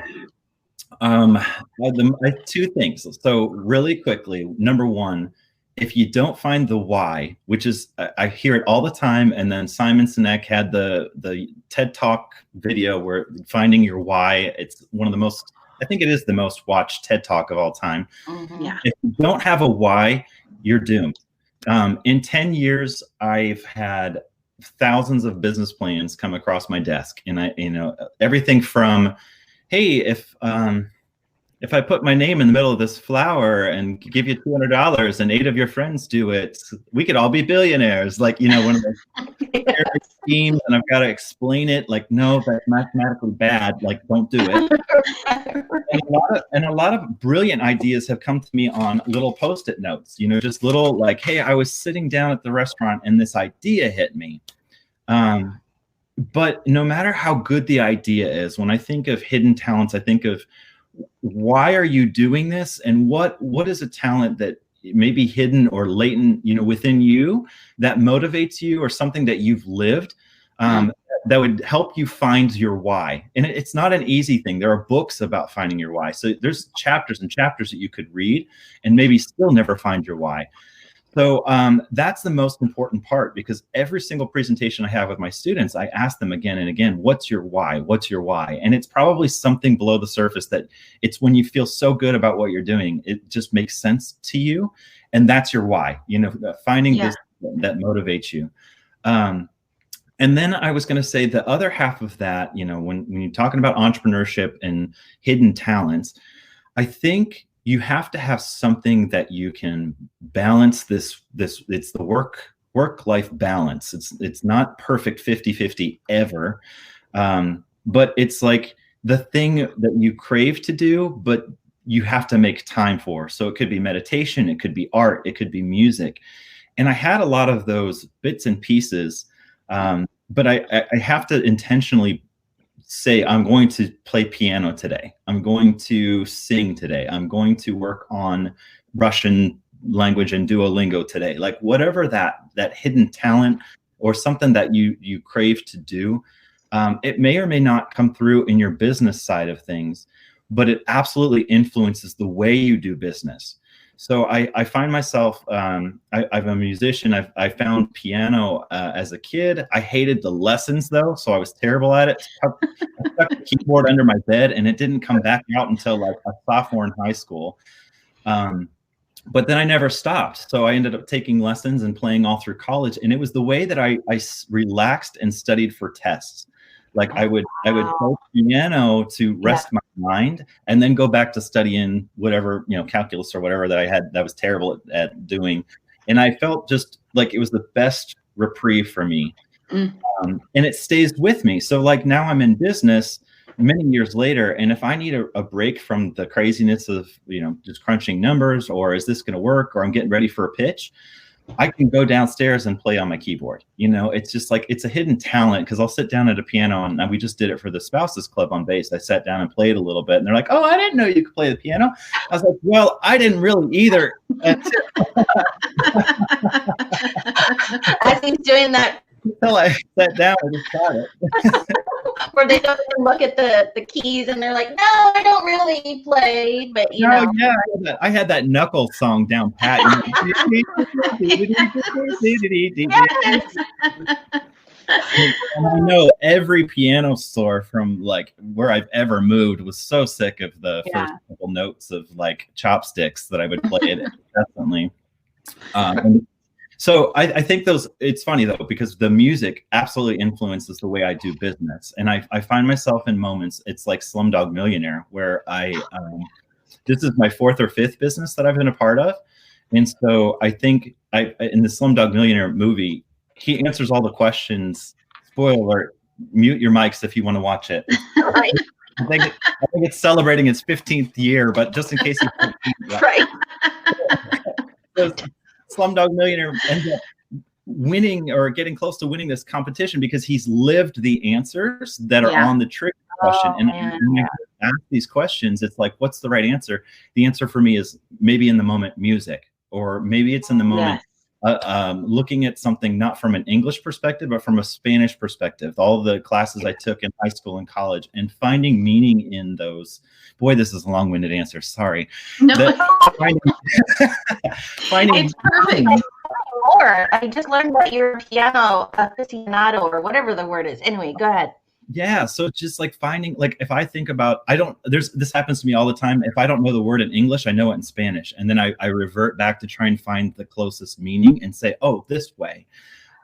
Two things. So really quickly, number one, if you don't find the why, which is, I hear it all the time. And then Simon Sinek had the TED Talk video where finding your why, it's one of the most, I think it is the most watched TED Talk of all time. Mm-hmm. Yeah. If you don't have a why, you're doomed. In 10 years, I've had thousands of business plans come across my desk, and everything from, hey, if I put my name in the middle of this flower and give you $200 and 8 of your friends do it, we could all be billionaires. Like, one of those schemes, and I've got to explain it. Like, no, that's mathematically bad. Like, don't do it. And a lot of brilliant ideas have come to me on little Post-it notes, just little like, hey, I was sitting down at the restaurant and this idea hit me. But no matter how good the idea is, when I think of hidden talents, I think of, why are you doing this, and what is a talent that may be hidden or latent within you that motivates you, or something that you've lived that would help you find your why. And it's not an easy thing. There are books about finding your why, so there's chapters and chapters that you could read and maybe still never find your why. So that's the most important part, because every single presentation I have with my students, I ask them again and again, what's your why? What's your why? And it's probably something below the surface that it's when you feel so good about what you're doing, it just makes sense to you. And that's your why, finding this that motivates you. And then I was going to say the other half of that, when you're talking about entrepreneurship and hidden talents, I think you have to have something that you can balance this. It's the work-life balance. It's not perfect 50-50 ever. But it's like the thing that you crave to do, but you have to make time for. So it could be meditation, it could be art, it could be music. And I had a lot of those bits and pieces, but I have to intentionally say, I'm going to play piano today. I'm going to sing today. I'm going to work on Russian language and Duolingo today. Like whatever that hidden talent or something that you crave to do, it may or may not come through in your business side of things, but it absolutely influences the way you do business. So I find myself, I'm a musician. I found piano as a kid. I hated the lessons though, so I was terrible at it. I stuck the keyboard under my bed, and it didn't come back out until like a sophomore in high school. But then I never stopped. So I ended up taking lessons and playing all through college. And it was the way that I relaxed and studied for tests. Like I would play piano to rest my mind, and then go back to studying whatever, calculus or whatever that I had that was terrible at doing. And I felt just like it was the best reprieve for me. And it stays with me. So like now I'm in business many years later, and if I need a break from the craziness of, just crunching numbers, or is this going to work, or I'm getting ready for a pitch, I can go downstairs and play on my keyboard. It's just like, it's a hidden talent, because I'll sit down at a piano, and we just did it for the Spouses Club on base. I sat down and played a little bit, and they're like, oh, I didn't know you could play the piano. I was like, well, I didn't really either. As he's doing that. Until I sat down, I just got it. Where they don't even look at the keys, and they're like, no, I don't really play, but know. Yeah, I had that knuckle song down pat. And I know every piano store from like where I've ever moved was so sick of the first couple notes of like chopsticks that I would play it incessantly. So I think it's funny though, because the music absolutely influences the way I do business. And I find myself in moments, it's like Slumdog Millionaire, where this is my 4th or 5th business that I've been a part of. And so I think in the Slumdog Millionaire movie, he answers all the questions. Spoiler alert, mute your mics if you want to watch it. Right. I think it's celebrating its 15th year, but just in case you Right. So Slumdog Millionaire ends up winning or getting close to winning this competition because he's lived the answers that are on the trivia question. And when I ask these questions, it's like, what's the right answer? The answer for me is maybe in the moment music, or maybe it's in the moment looking at something not from an English perspective, but from a Spanish perspective. All the classes I took in high school and college, and finding meaning in those. Boy, this is a long-winded answer. Sorry. No. Finding it's perfect. Or I just learned that you're a piano aficionado, or whatever the word is. Anyway, go ahead. Yeah, so it's just like finding, like, if I think about, this happens to me all the time. If I don't know the word in English, I know it in Spanish. And then I revert back to try and find the closest meaning and say, oh, this way.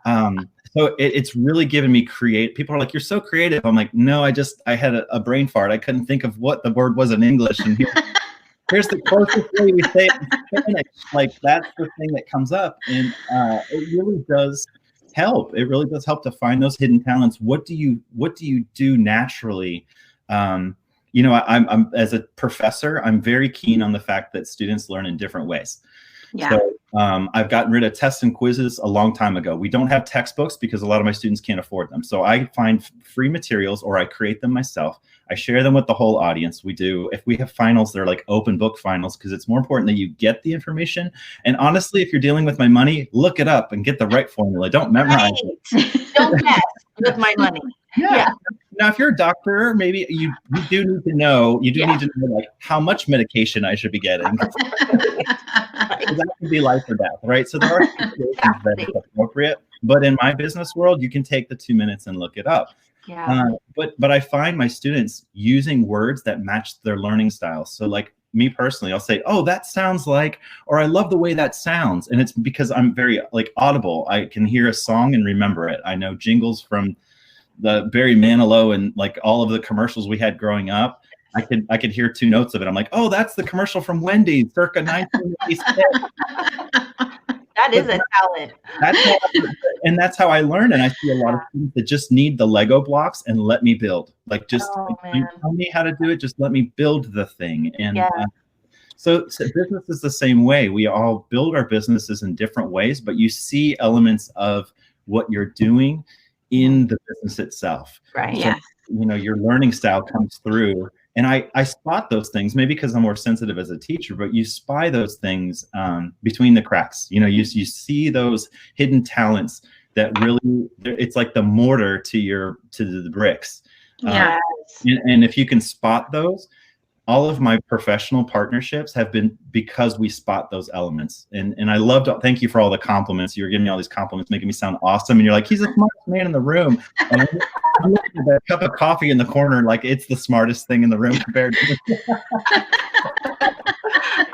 So it's really given me people are like, you're so creative. I'm like, no, I had a brain fart. I couldn't think of what the word was in English. And here's the closest way we say it in Spanish. Like, that's the thing that comes up. And it really does help. It really does help to find those hidden talents. What do you do naturally? I'm as a professor, I'm very keen on the fact that students learn in different ways. Yeah. So I've gotten rid of tests and quizzes a long time ago. We don't have textbooks because a lot of my students can't afford them. So I find free materials, or I create them myself. I share them with the whole audience. If we have finals, they're like open book finals, because it's more important that you get the information. And honestly, if you're dealing with my money, look it up and get the right formula. Don't memorize it. Don't mess with my money. Yeah. Now, if you're a doctor, maybe you do need to know. You do need to know, like, how much medication I should be getting. That could be life or death, right? So there are situations that are appropriate. But in my business world, you can take the 2 minutes and look it up. Yeah. But I find my students using words that match their learning styles. So, like, me personally, I'll say, oh, that sounds like, or I love the way that sounds. And it's because I'm very, like, audible. I can hear a song and remember it. I know jingles from the Barry Manilow and, like, all of the commercials we had growing up. I could hear 2 notes of it. I'm like, oh, that's the commercial from Wendy's circa 1986. That is a talent. That's how I learn. And I see a lot of students that just need the Lego blocks and let me build. Like, just tell me how to do it. Just let me build the thing. And so business is the same way. We all build our businesses in different ways, but you see elements of what you're doing in the business itself. Right. So, your learning style comes through. And I spot those things, maybe because I'm more sensitive as a teacher, but you spy those things between the cracks. You see those hidden talents that really, it's like the mortar to the bricks. And if you can spot those, all of my professional partnerships have been because we spot those elements. And I loved, thank you for all the compliments. You were giving me all these compliments, making me sound awesome. And you're like, he's the smartest man in the room. And I'm looking at that cup of coffee in the corner, like it's the smartest thing in the room compared to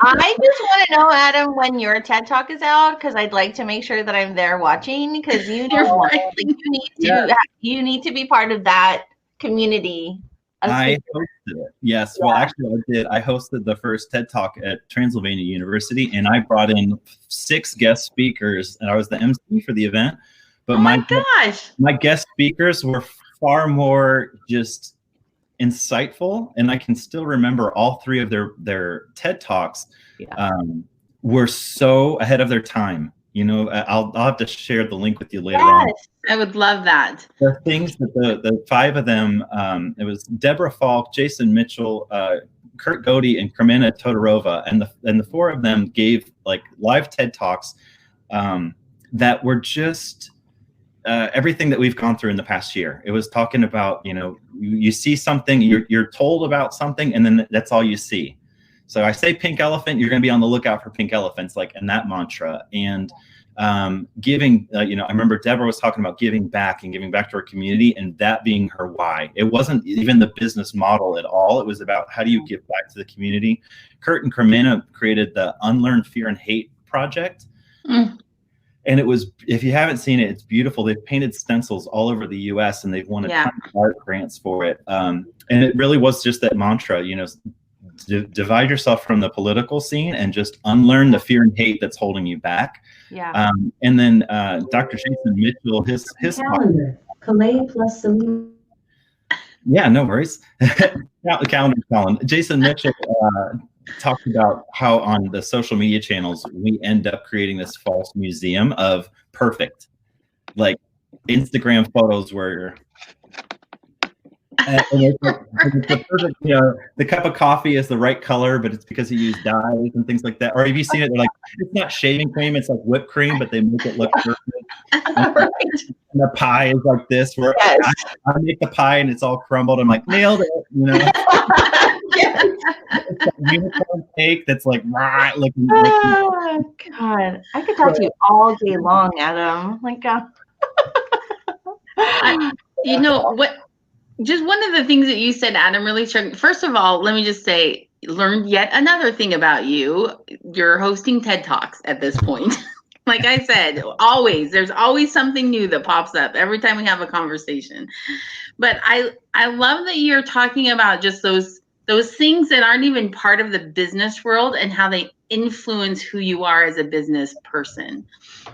I just want to know, Adam, when your TED Talk is out, because I'd like to make sure that I'm there watching, because you need to be part of that community. I hosted it. Yes. Yeah. Well, actually, I did. I hosted the first TED Talk at Transylvania University, and I brought in 6 guest speakers, and I was the MC for the event. But my guest speakers were far more just insightful, and I can still remember all 3 of their TED Talks were so ahead of their time. I'll have to share the link with you later on. I would love that. The things that the 5 of them, it was Deborah Falk, Jason Mitchell, Kurt Godey, and Kremena Todorova, and the 4 of them gave, like, live TED Talks that were just everything that we've gone through in the past year. It was talking about, you see something, you're told about something, and then that's all you see. So I say pink elephant, you're going to be on the lookout for pink elephants, like in that mantra. And giving, I remember Deborah was talking about giving back and giving back to her community, and that being her why. It wasn't even the business model at all. It was about, how do you give back to the community? Kurt and Kremena created the Unlearn Fear and Hate project. And it was, if you haven't seen it, it's beautiful. They've painted stencils all over the US, and they've won a ton of art grants for it. And it really was just that mantra, divide yourself from the political scene and just unlearn the fear and hate that's holding you back. Yeah. And then Dr. Jason Mitchell, his calendar, Calais plus Selena. Yeah, no worries. Calendar, Colin. Jason Mitchell talked about how on the social media channels, we end up creating this false museum of perfect, like Instagram photos where and it's the perfect, you know, the cup of coffee is the right color, but it's because he used dyes and things like that. Or have you seen it? They're like, it's not shaving cream, it's like whipped cream, but they make it look perfect. Right. And the pie is like this, where Yes. I make the pie and it's all crumbled. I'm like, nailed it, you know. Yes. It's that unicorn cake that's like, rah, looking. Oh, God, I could talk to you all day long, Adam. Like, You know what? Just one of the things that you said, Adam, really struck. First of all, let me just say, learned yet another thing about you. You're hosting TED Talks at this point. Like I said, there's always something new that pops up every time we have a conversation. But I love that you're talking about just those things that aren't even part of the business world and how they influence who you are as a business person,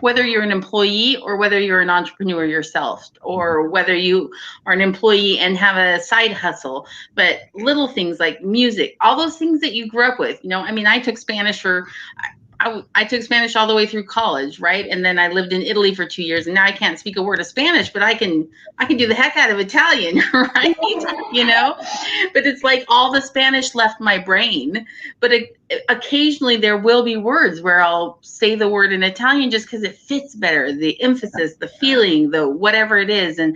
whether you're an employee or whether you're an entrepreneur yourself, or whether you are an employee and have a side hustle. But little things like music, all those things that you grew up with, you know, I mean, I took Spanish I took Spanish all the way through college, right? And then I lived in Italy for 2 years, and now I can't speak a word of Spanish, but I can do the heck out of Italian, right? You know, but it's like all the Spanish left my brain. But occasionally there will be words where I'll say the word in Italian just because it fits better, the emphasis, the feeling, the whatever it is, and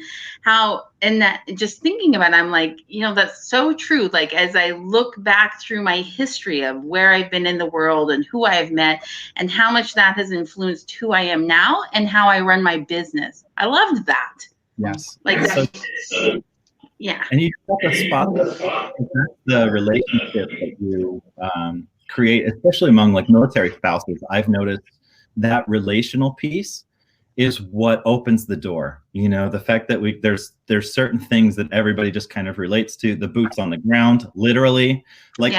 that just thinking about it, I'm like, you know, that's so true. Like, as I look back through my history of where I've been in the world and who I've met and how much that has influenced who I am now and how I run my business. I loved that. Yes. Like that. So, yeah. And you have to spot the relationship that you create, especially among like military spouses. I've noticed that relational piece is what opens the door. You know, the fact that there's certain things that everybody just kind of relates to, the boots on the ground, literally, like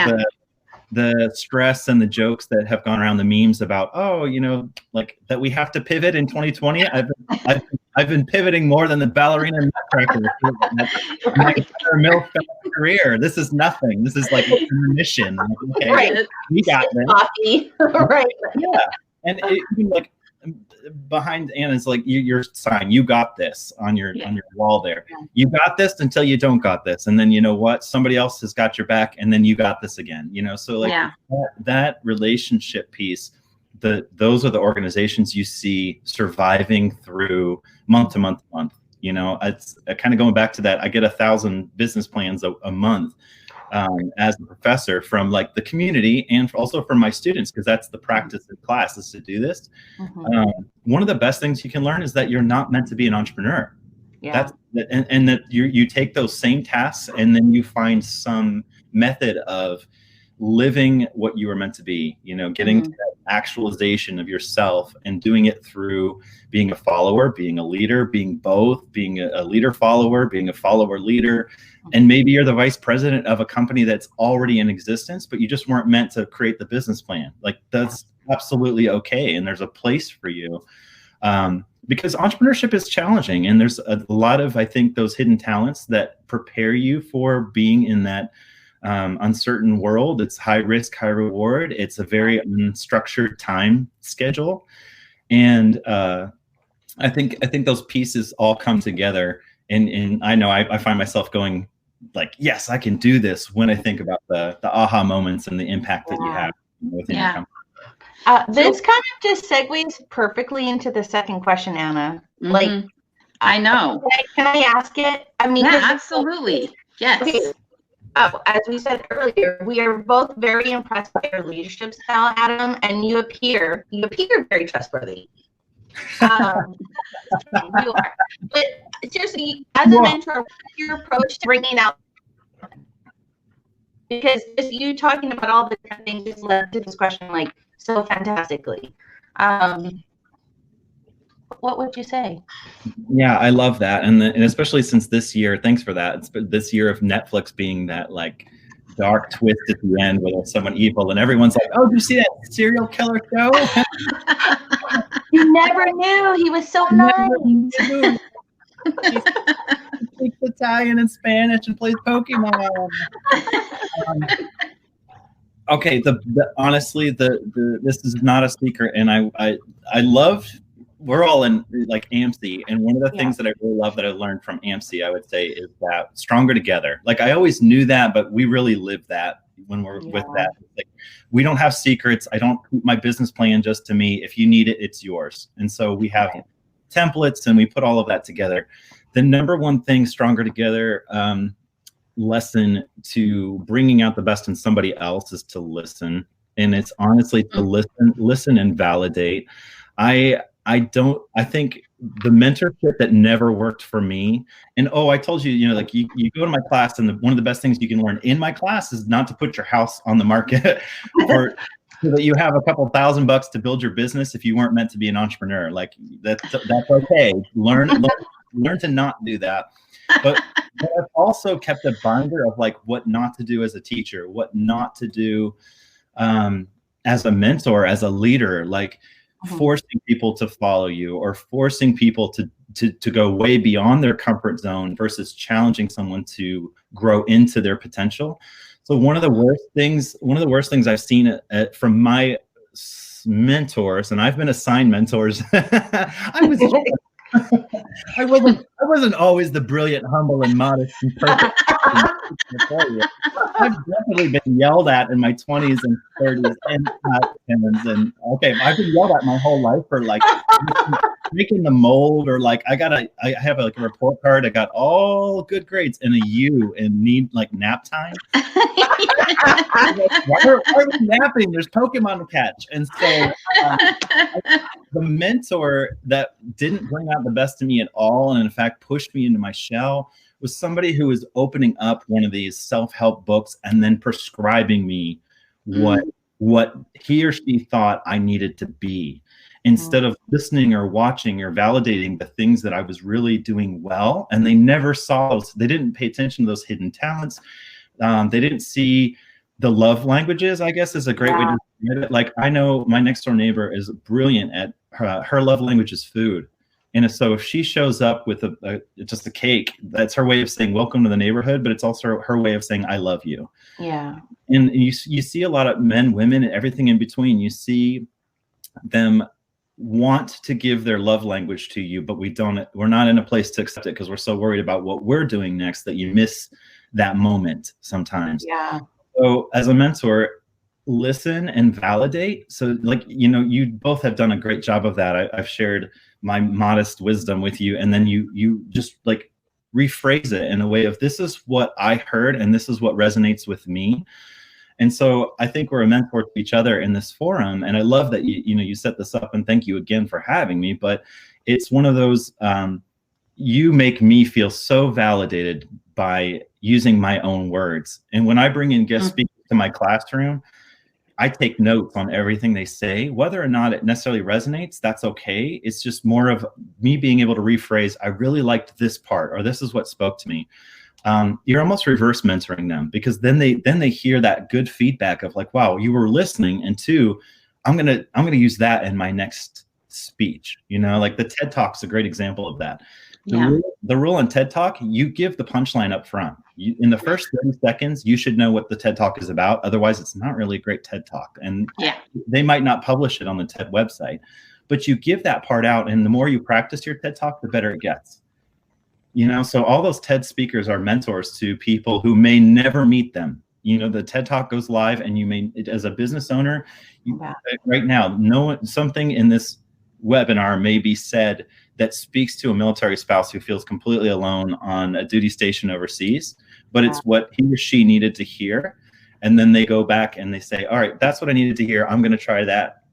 the stress and the jokes that have gone around, the memes about, oh, you know, like that we have to pivot in 2020. I've been pivoting more than the ballerina nutcracker my middle career. This is nothing. This is like a mission. Okay, right. We got this. Coffee. Right. Yeah, and even like behind Anna's like your sign, you got this on your wall there. You got this until you don't got this, and then you know what, somebody else has got your back, and then you got this again, you know. So like that relationship piece, those are the organizations you see surviving through month to month. You know, it's kind of going back to that, I get 1,000 business plans a month as a professor from like the community and also from my students, because that's the practice in class, is to do this. One of the best things you can learn is that you're not meant to be an entrepreneur. And that you take those same tasks and then you find some method of living what you were meant to be, you know, getting to that actualization of yourself and doing it through being a follower, being a leader, being both, being a leader follower, being a follower leader. And maybe you're the vice president of a company that's already in existence, but you just weren't meant to create the business plan. Like, that's absolutely okay. And there's a place for you. Because entrepreneurship is challenging, and there's a lot of, I think, those hidden talents that prepare you for being in that uncertain world. It's high risk, high reward. It's a very unstructured time schedule. And I think those pieces all come together. And I know I find myself going like, yes, I can do this when I think about the aha moments and the impact that you have within your company. This kind of just segues perfectly into the second question, Anna. Like, I know. Can I ask it? I mean, absolutely. Yes. Okay. As we said earlier, we are both very impressed by your leadership style, Adam, and you appear very trustworthy. You are. But seriously, as a mentor, what's your approach to bringing out? Because just you talking about all the different things just led to this question, like, so fantastically. What would you say? Yeah, I love that. And especially since this year, thanks for that. It's this year of Netflix being that like dark twist at the end with someone evil, and everyone's like, "Oh, did you see that serial killer show?" You never knew. He was so nice. He speaks Italian and Spanish and plays Pokemon. Okay, honestly, this is not a secret, and I love. We're all in like AMC, and one of the things that I really love that I learned from AMC, I would say, is that stronger together. Like I always knew that, but we really live that when we're with that. Like we don't have secrets. I don't keep my business plan just to me. If you need it, it's yours. And so we have templates, and we put all of that together. The number one thing, stronger together, lesson to bringing out the best in somebody else is to listen. And it's honestly to listen and validate. I think the mentorship that never worked for me, and I told you, like you go to my class, and one of the best things you can learn in my class is not to put your house on the market so that you have a couple $1,000 to build your business if you weren't meant to be an entrepreneur. Like that's okay. Learn to not do that. But I've also kept a binder of like what not to do as a teacher, what not to do as a mentor, as a leader, like forcing people to follow you or forcing people to go way beyond their comfort zone versus challenging someone to grow into their potential. So one of the worst things I've seen from my mentors, and I've been assigned mentors. I wasn't always the brilliant, humble, and modest and perfect. I've definitely been yelled at in my 20s and 30s and I've been yelled at my whole life for like making the mold, or like I have a report card. I got all good grades and a U and need like nap time. Why are we napping? There's Pokemon to catch. And so the mentor that didn't bring out the best in me at all, and in fact pushed me into my shell, was somebody who was opening up one of these self-help books and then prescribing me what he or she thought I needed to be, instead of listening or watching or validating the things that I was really doing well. And they never saw those. They didn't pay attention to those hidden talents. They didn't see the love languages, I guess, is a great way to describe it. Like I know my next door neighbor is brilliant at her love language is food. And so if she shows up with just a cake, that's her way of saying welcome to the neighborhood, but it's also her way of saying I love you. Yeah. And you see a lot of men, women, and everything in between. You see them want to give their love language to you, but we're not in a place to accept it because we're so worried about what we're doing next that you miss that moment sometimes. Yeah. So as a mentor, listen and validate. So like, you both have done a great job of that. I've shared my modest wisdom with you, and then you just like rephrase it in a way of, this is what I heard and this is what resonates with me. And so I think we're a mentor to each other in this forum, and I love that you set this up, and thank you again for having me. But it's one of those, you make me feel so validated by using my own words. And when I bring in guest speakers to my classroom, I take notes on everything they say. Whether or not it necessarily resonates, that's okay. It's just more of me being able to rephrase, I really liked this part, or this is what spoke to me. You're almost reverse mentoring them, because then they hear that good feedback of like, wow, you were listening, and two, I'm gonna use that in my next speech. Like the TED Talk's a great example of that. The rule on TED Talk, you give the punchline up front. In the first 30 seconds, you should know what the TED Talk is about. Otherwise, it's not really a great TED Talk. And they might not publish it on the TED website. But you give that part out, and the more you practice your TED Talk, the better it gets. So all those TED speakers are mentors to people who may never meet them. The TED Talk goes live, and you may, as a business owner, right now, something in this webinar may be said that speaks to a military spouse who feels completely alone on a duty station overseas, but it's what he or she needed to hear. And then they go back and they say, all right, that's what I needed to hear. I'm going to try that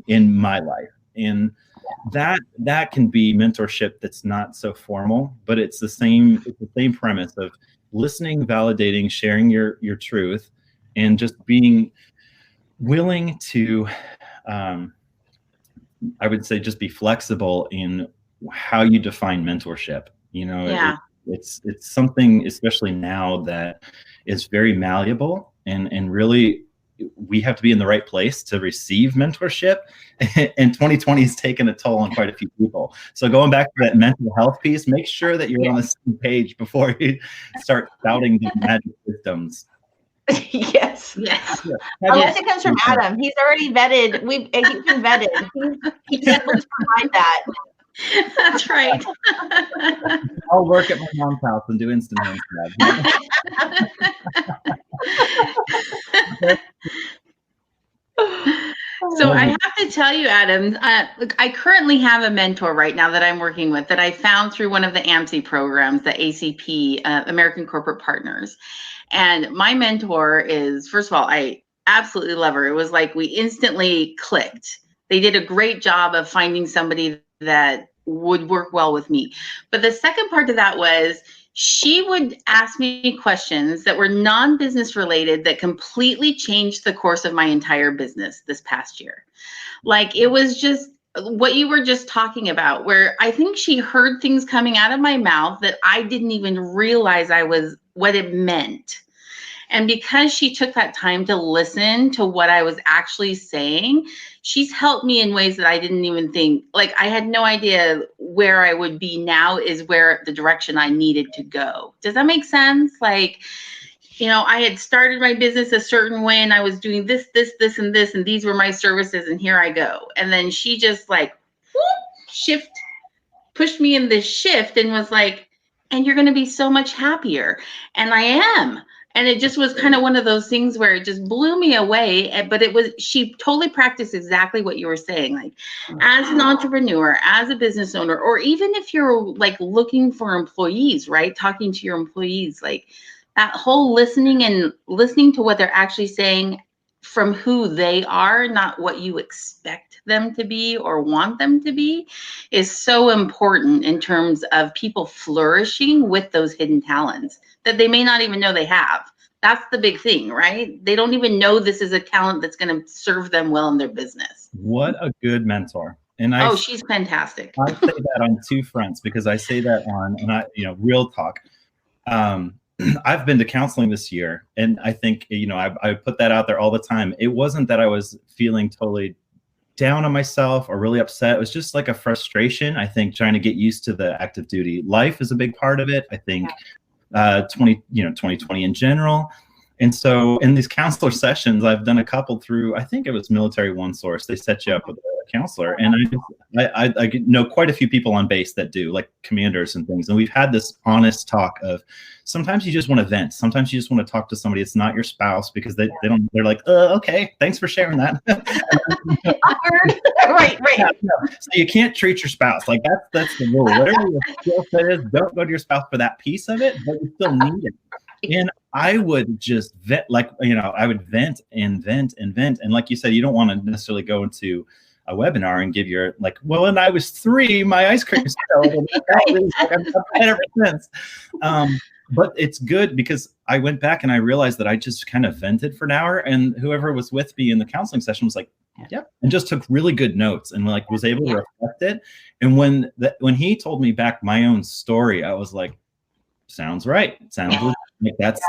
in my life. And that can be mentorship that's not so formal, but it's the same premise of listening, validating, sharing your truth, and just being willing to, I would say, just be flexible in how you define mentorship. It's something, especially now, that is very malleable. and really we have to be in the right place to receive mentorship. And 2020 has taken a toll on quite a few people. So going back to that mental health piece, make sure that you're on the same page before you start spouting these magic systems. Yes. Unless it comes from Adam. He's already vetted. He's been vetted. He's able to provide that. That's right. I'll work at my mom's house and do instant hand stabs. So I have to tell you, Adam, I currently have a mentor right now that I'm working with that I found through one of the AMC programs, the ACP, American Corporate Partners. And my mentor is, first of all, I absolutely love her. It was like we instantly clicked. They did a great job of finding somebody that would work well with me. But the second part of that was she would ask me questions that were non-business related that completely changed the course of my entire business this past year. Like it was just what you were just talking about, where I think she heard things coming out of my mouth that I didn't even realize what it meant. And because she took that time to listen to what I was actually saying, she's helped me in ways that I didn't even think, like I had no idea where I would be now is where the direction I needed to go. Does that make sense? Like, you know, I had started my business a certain way and I was doing this, and this, and these were my services and here I go. And then she just like pushed me in this shift and was like, and you're going to be so much happier. And I am. And it just was kind of one of those things where it just blew me away. But she totally practiced exactly what you were saying. Like as an entrepreneur, as a business owner, or even if you're like looking for employees, right? Talking to your employees, like that whole listening to what they're actually saying from who they are, not what you expect them to be or want them to be, is so important in terms of people flourishing with those hidden talents that they may not even know they have. That's the big thing, right? They don't even know this is a talent that's going to serve them well in their business. What a good mentor. And she's fantastic. I say that on two fronts because I say that on, and real talk. I've been to counseling this year, and I think, I put that out there all the time. It wasn't that I was feeling totally down on myself or really upset. It was just like a frustration. I think trying to get used to the active duty life is a big part of it. I think 2020 in general. And so in these counselor sessions, I've done a couple through, I think it was Military One Source. They set you up with a counselor. And I know quite a few people on base that do, like commanders and things. And we've had this honest talk of sometimes you just want to vent. Sometimes you just want to talk to somebody. It's not your spouse because they're like, okay, thanks for sharing that. Right. Yeah, no. So you can't treat your spouse. Like that's the rule. Whatever your skill set is, don't go to your spouse for that piece of it, but you still need it. And I would just vent, I would vent and vent and vent. And like you said, you don't want to necessarily go into a webinar and give your when I was 3, my ice cream spilled. I've done ever since. But it's good because I went back and I realized that I just kind of vented for an hour, and whoever was with me in the counseling session was like, yep, and just took really good notes and was able to reflect it. And when he told me back my own story, I was like, sounds right. Sounds like that's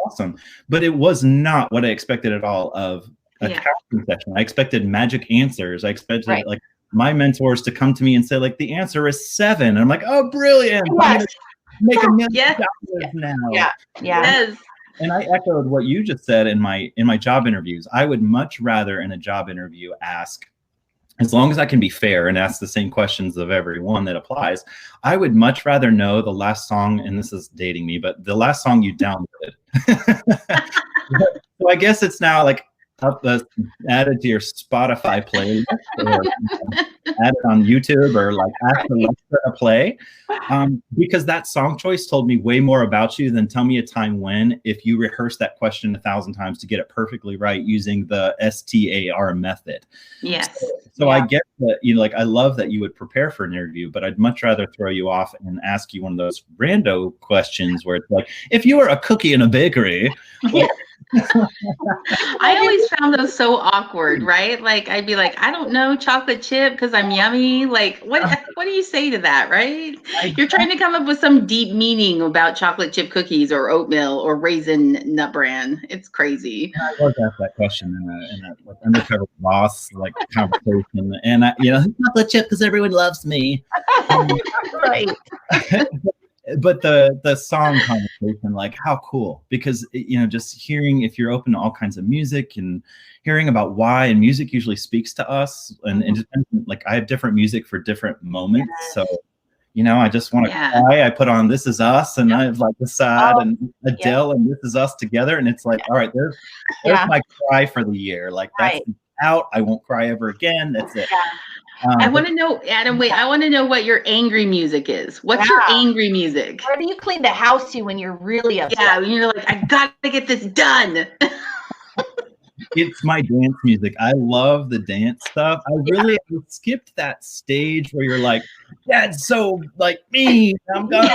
awesome. But it was not what I expected at all of a counseling session. I expected magic answers. I expected my mentors to come to me and say the answer is 7. And I'm like, oh, brilliant. Yes. I'm gonna make $1 million now. Yes. And I echoed what you just said in my job interviews. I would much rather in a job interview ask, as long as I can be fair and ask the same questions of everyone that applies, I would much rather know the last song, and this is dating me, but the last song you downloaded. So I guess it's now added to your Spotify playlist, or add it on YouTube, or ask Alexa to play, because that song choice told me way more about you than tell me a time when, if you rehearse that question 1,000 times to get it perfectly right using the STAR method. Yes. So I get that, I love that you would prepare for an interview, but I'd much rather throw you off and ask you one of those rando questions where it's like, if you were a cookie in a bakery, I always found those so awkward, right? Like I'd be like, I don't know, chocolate chip because I'm yummy. Like, what do you say to that, right? You're trying to come up with some deep meaning about chocolate chip cookies or oatmeal or raisin nut bran. It's crazy. I was asked that question in a like undercover boss like conversation, and chocolate chip because everyone loves me. Right. But the song conversation, like how cool, because just hearing, if you're open to all kinds of music and hearing about why, and music usually speaks to us, and just like I have different music for different moments. Yes. So I just want to cry. I put on This Is Us, and I have like the side and Adele and This Is Us together, and it's like, all right, there's my cry for the year. Like that's out. I won't cry ever again. That's it. I want to know, Adam, wait, I want to know what your angry music is. What's your angry music? Where do you clean the house to when you're really upset? Yeah, when you're like, I got to get this done. It's my dance music. I love the dance stuff. I really skipped that stage where you're like, that's so like me. I'm gonna.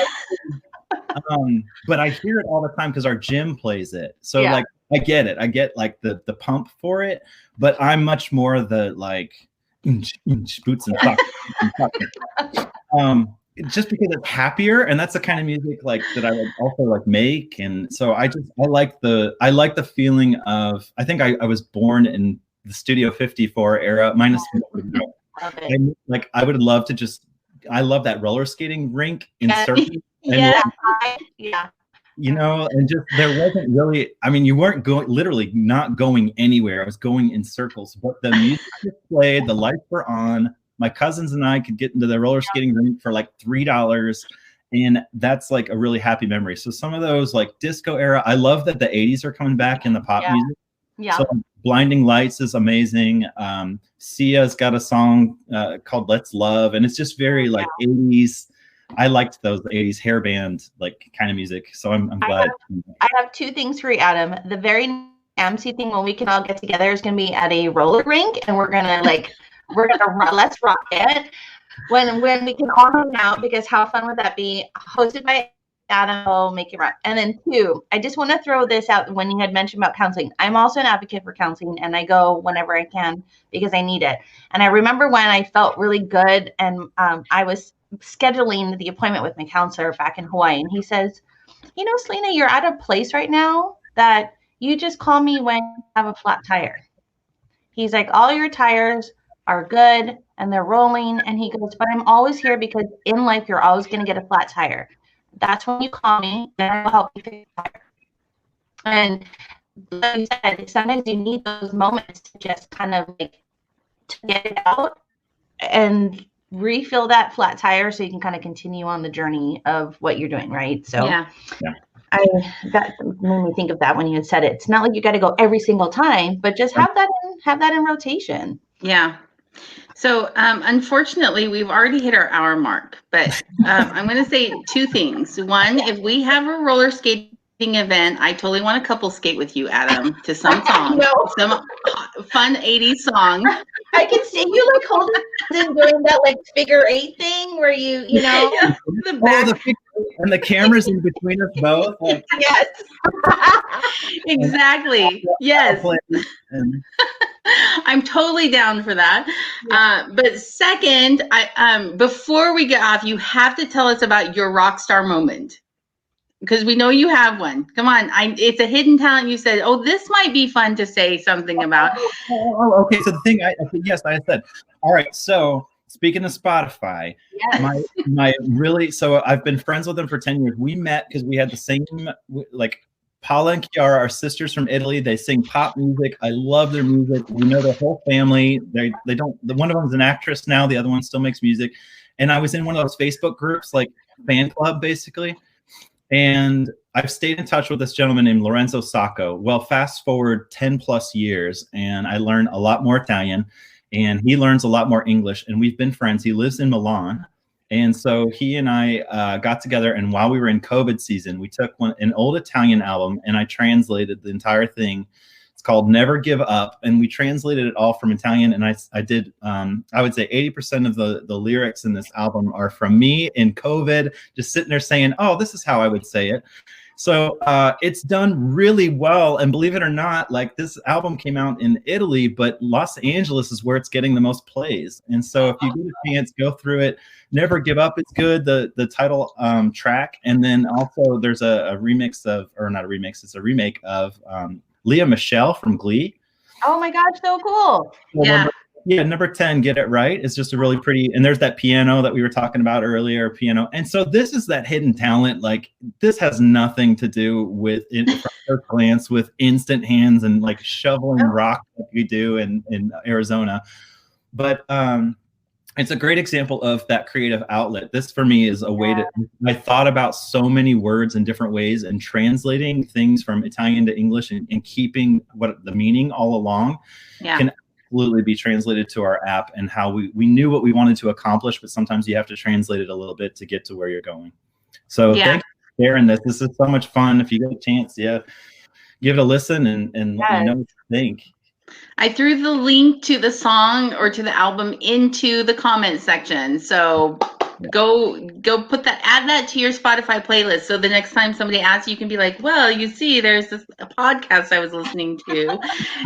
But I hear it all the time because our gym plays it. So like, I get it. I get like the pump for it. But I'm much more the like, boots and socks. Just because it's happier, and that's the kind of music like that I would also like make. And so I like the feeling of, I think I was born in the Studio 54 era, minus I would love to just, I love that roller skating rink in surfing. And just there wasn't really, I mean, you weren't literally not going anywhere. I was going in circles, but the music was played, the lights were on. My cousins and I could get into the roller skating rink for like $3. And that's like a really happy memory. So some of those like disco era, I love that the 80s are coming back in the pop music. Yeah. So Blinding Lights is amazing. Sia's got a song called Let's Love. And it's just very like 80s. I liked those 80s hairband like kind of music. So I'm glad. I have two things for you, Adam. The very MC thing when we can all get together is going to be at a roller rink, and we're going to let's rock it. When we can all hang out, because how fun would that be? Hosted by Adam, will make it rock. And then two, I just want to throw this out when you had mentioned about counseling. I'm also an advocate for counseling, and I go whenever I can because I need it. And I remember when I felt really good, and I was scheduling the appointment with my counselor back in Hawaii, and he says, Selena, you're at a place right now that you just call me when you have a flat tire. He's like, all your tires are good and they're rolling, and he goes, but I'm always here because in life you're always going to get a flat tire. That's when you call me, and I will help you fix the tire. And like you said, sometimes you need those moments to just kind of like to get it out and refill that flat tire so you can kind of continue on the journey of what you're doing, right? So that made me think of that when you had said it. It's not like you got to go every single time, but just have that in rotation. Yeah. So unfortunately, we've already hit our hour mark, but I'm going to say two things. One, if we have a roller skating event, I totally want to couple skate with you, Adam, to some song, some fun 80s song. I can see you like holding and doing that like figure 8 thing where the back. And the camera's in between us both. Like, yes. Exactly. Yes. I'm totally down for that. But second, before we get off, you have to tell us about your rock star moment. Because we know you have one. Come on. It's a hidden talent. You said, this might be fun to say something about. Okay. So the thing I said, all right. So speaking of Spotify, so I've been friends with them for 10 years. We met because we had the same, like Paula and Chiara are sisters from Italy. They sing pop music. I love their music. We know their whole family. They don't, one of them is an actress now. The other one still makes music. And I was in one of those Facebook groups, like fan club, basically. And I've stayed in touch with this gentleman named Lorenzo Sacco. Well, fast forward 10 plus years, and I learned a lot more Italian, and he learns a lot more English, and we've been friends. He lives in Milan. And so he and I got together, and while we were in COVID season, we took an old Italian album, and I translated the entire thing. It's called Never Give Up, and we translated it all from Italian, and I did, I would say 80% of the lyrics in this album are from me in COVID, just sitting there saying, this is how I would say it. So it's done really well. And believe it or not, like this album came out in Italy, but Los Angeles is where it's getting the most plays. And so if you get a chance, go through it. Never Give Up. It's good. The title track. And then also there's a remix of, or not a remix, it's a remake of Lea Michele from Glee. Oh my gosh, so cool. Yeah. Number 10, Get It Right. It's just a really pretty, and there's that piano that we were talking about earlier, piano. And so this is that hidden talent. Like this has nothing to do with it from first glance with instant hands and like shoveling rock like we do in Arizona. But it's a great example of that creative outlet. This for me is a way to, I thought about so many words in different ways and translating things from Italian to English and keeping what the meaning all along can absolutely be translated to our app, and how we knew what we wanted to accomplish, but sometimes you have to translate it a little bit to get to where you're going. So thanks for sharing this. This is so much fun. If you get a chance, give it a listen and let me know what you think. I threw the link to the song or to the album into the comment section. So go put that, add that to your Spotify playlist. So the next time somebody asks, you can be like, well, you see, there's a podcast I was listening to.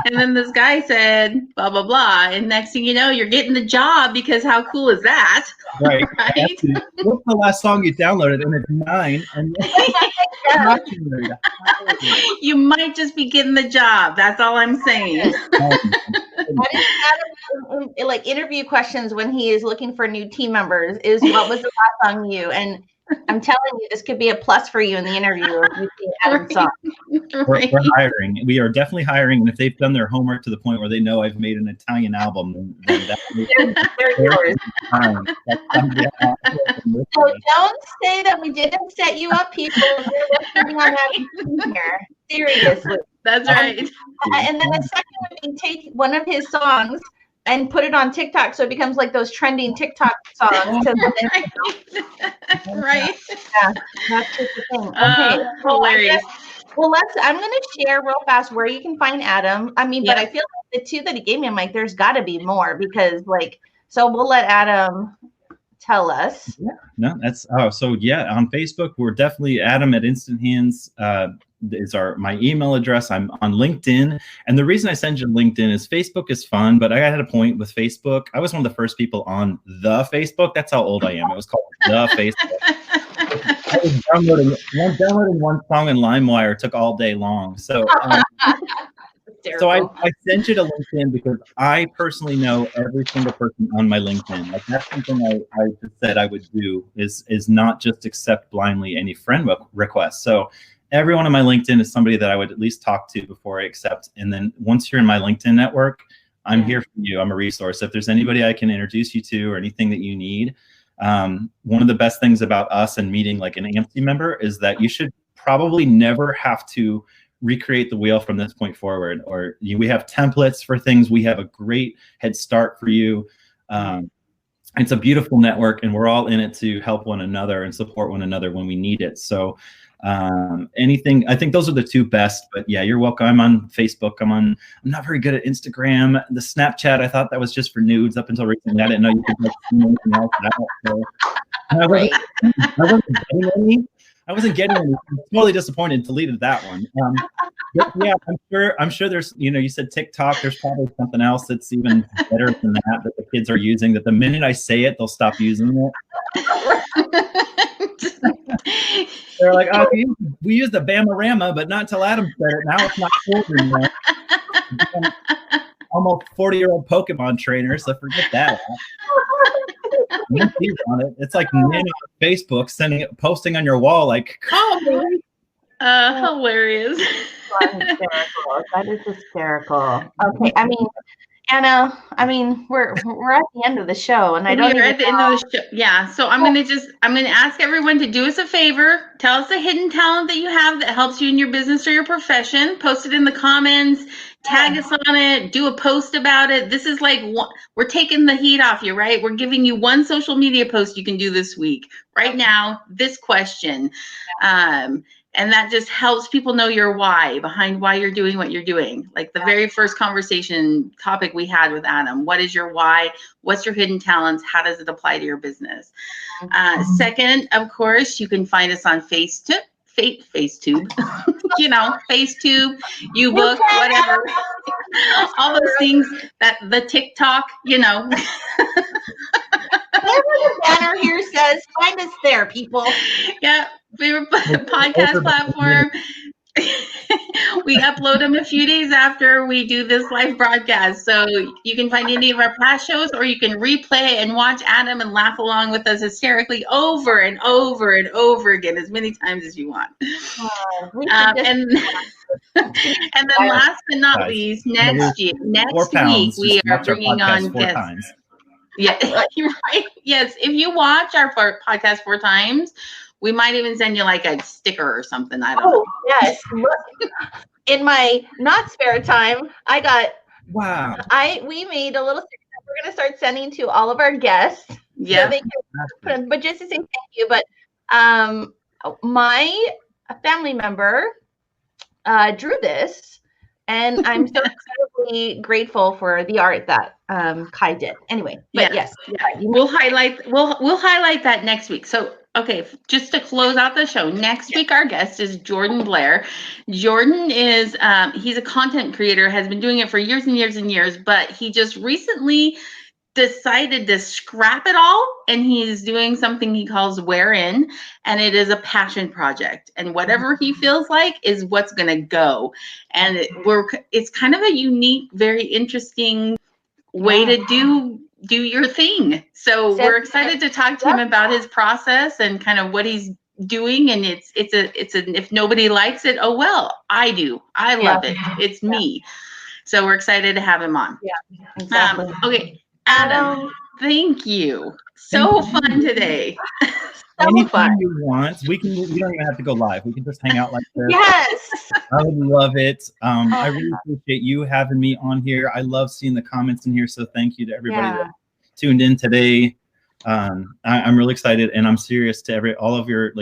And then this guy said, blah, blah, blah. And next thing you know, you're getting the job, because how cool is that? Right. Right? What's the last song you downloaded? And it's 9. And you might just be getting the job. That's all I'm saying. Like interview questions when he is looking for new team members is, what was the last song you? And I'm telling you, this could be a plus for you in the interview if you see Adam's song. We're hiring. We are definitely hiring. And if they've done their homework to the point where they know I've made an Italian album, then they're yours. So don't say that we didn't set you up, people. We're working on that here. Seriously. That's right. And then the second would be take one of his songs and put it on TikTok, so it becomes like those trending TikTok songs. Right. Yeah, that's just the thing. Okay. Hilarious. I'm going to share real fast where you can find Adam. I mean, but I feel like the 2 that he gave me, I'm like, there's got to be more, because so we'll let Adam tell us. Yeah. No, that's, on Facebook, we're definitely Adam at Instant Hands. Is my email address. I'm on LinkedIn. And the reason I send you LinkedIn is Facebook is fun, but I had a point with Facebook. I was one of the first people on the Facebook. That's how old I am. It was called the Facebook. I was downloading one song in LimeWire. Took all day long. So I sent you to LinkedIn because I personally know every single person on my LinkedIn. Like that's something I just said I would do is not just accept blindly any friend requests. So everyone on my LinkedIn is somebody that I would at least talk to before I accept. And then once you're in my LinkedIn network, I'm here for you. I'm a resource. If there's anybody I can introduce you to or anything that you need, one of the best things about us and meeting like an AMC member is that you should probably never have to recreate the wheel from this point forward. Or we have templates for things. We have a great head start for you. It's a beautiful network, and we're all in it to help one another and support one another when we need it. So anything, I think those are the 2 best, but yeah, you're welcome. I'm on Facebook. I'm not very good at Instagram. The Snapchat, I thought that was just for nudes up until recently. I didn't know you could like see anything else out. So I wasn't getting any. I'm totally disappointed. Deleted that one. But yeah, I'm sure there's, you said TikTok. There's probably something else that's even better than that the kids are using, that the minute I say it, they'll stop using it. They're like, oh, we used the Bamarama, but not until Adam said it. Now it's not cool anymore. Almost 40-year-old Pokemon trainer, so forget that. On it. It's like on Facebook, posting on your wall, like, call me. Hilarious. That is hysterical. Okay, I mean, Anna, we're at the end of the show, and we're at the end of the show. Yeah, so I'm gonna ask everyone to do us a favor. Tell us a hidden talent that you have that helps you in your business or your profession. Post it in the comments. Tag us on it. Do a post about it. This is like we're taking the heat off you, right? We're giving you one social media post you can do this week. Right now, this question. And that just helps people know your why, behind why you're doing what you're doing. Like the very first conversation topic we had with Adam. What is your why? What's your hidden talents? How does it apply to your business? Second, of course, you can find us on Facebook. FaceTube, you know, FaceTube, YouBook, whatever, all those things, that the TikTok, you know. Whatever the banner here says, find us there, people. Yeah, favorite podcast platform. We upload them a few days after we do this live broadcast. So you can find any of our past shows, or you can replay and watch Adam and laugh along with us hysterically over and over and over again, as many times as you want. And then last but not least, next week we are bringing on guests. Yeah, right. Yes, if you watch our podcast 4 times, we might even send you like a sticker or something. I don't know. Yes. Look, in my not spare time, I got. Wow. We made a little sticker that we're going to start sending to all of our guests. Yeah. So but just to say thank you. But my family member drew this, and I'm so incredibly grateful for the art that Kai did. Anyway, but yes. We'll highlight that next week. So okay, just to close out the show, next week our guest is Jordan Blair. Jordan is he's a content creator, has been doing it for years and years and years, but he just recently decided to scrap it all, and he's doing something he calls Wear In, and it is a passion project, and whatever he feels like is what's going to go. And it's kind of a unique, very interesting way to do your thing. So we're excited to talk to him about his process and kind of what he's doing. And it's if nobody likes it, oh well, I do. I love it. It's me. So we're excited to have him on. Yeah, exactly. Okay, Adam, thank you. So fun today. Anytime you want, we don't even have to go live. We can just hang out like this. Yes. I would love it. I really appreciate you having me on here. I love seeing the comments in here. So thank you to everybody that tuned in today. I'm really excited, and I'm serious to all of your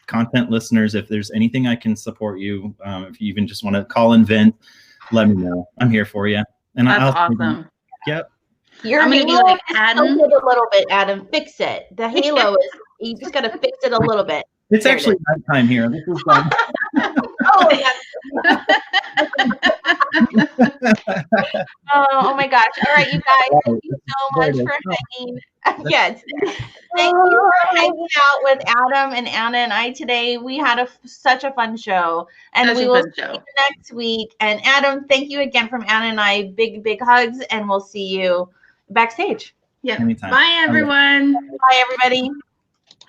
content listeners. If there's anything I can support you, if you even just want to call and vent, let me know. I'm here for you. And that's awesome. Yep. I'm going to be like, Adam, a little bit, Adam, fix it. The halo is, you just got to fix it a little bit. It's actually nighttime here. This is fun. Oh, yeah. Oh my gosh. All right, you guys, thank you so much for hanging. Yes. Thank you for hanging out with Adam and Anna and I today. We had such a fun show. And we will see you next week. And Adam, thank you again from Anna and I. Big, big hugs, and we'll see you backstage. Yeah. Anytime. Bye, everyone. Bye, everybody.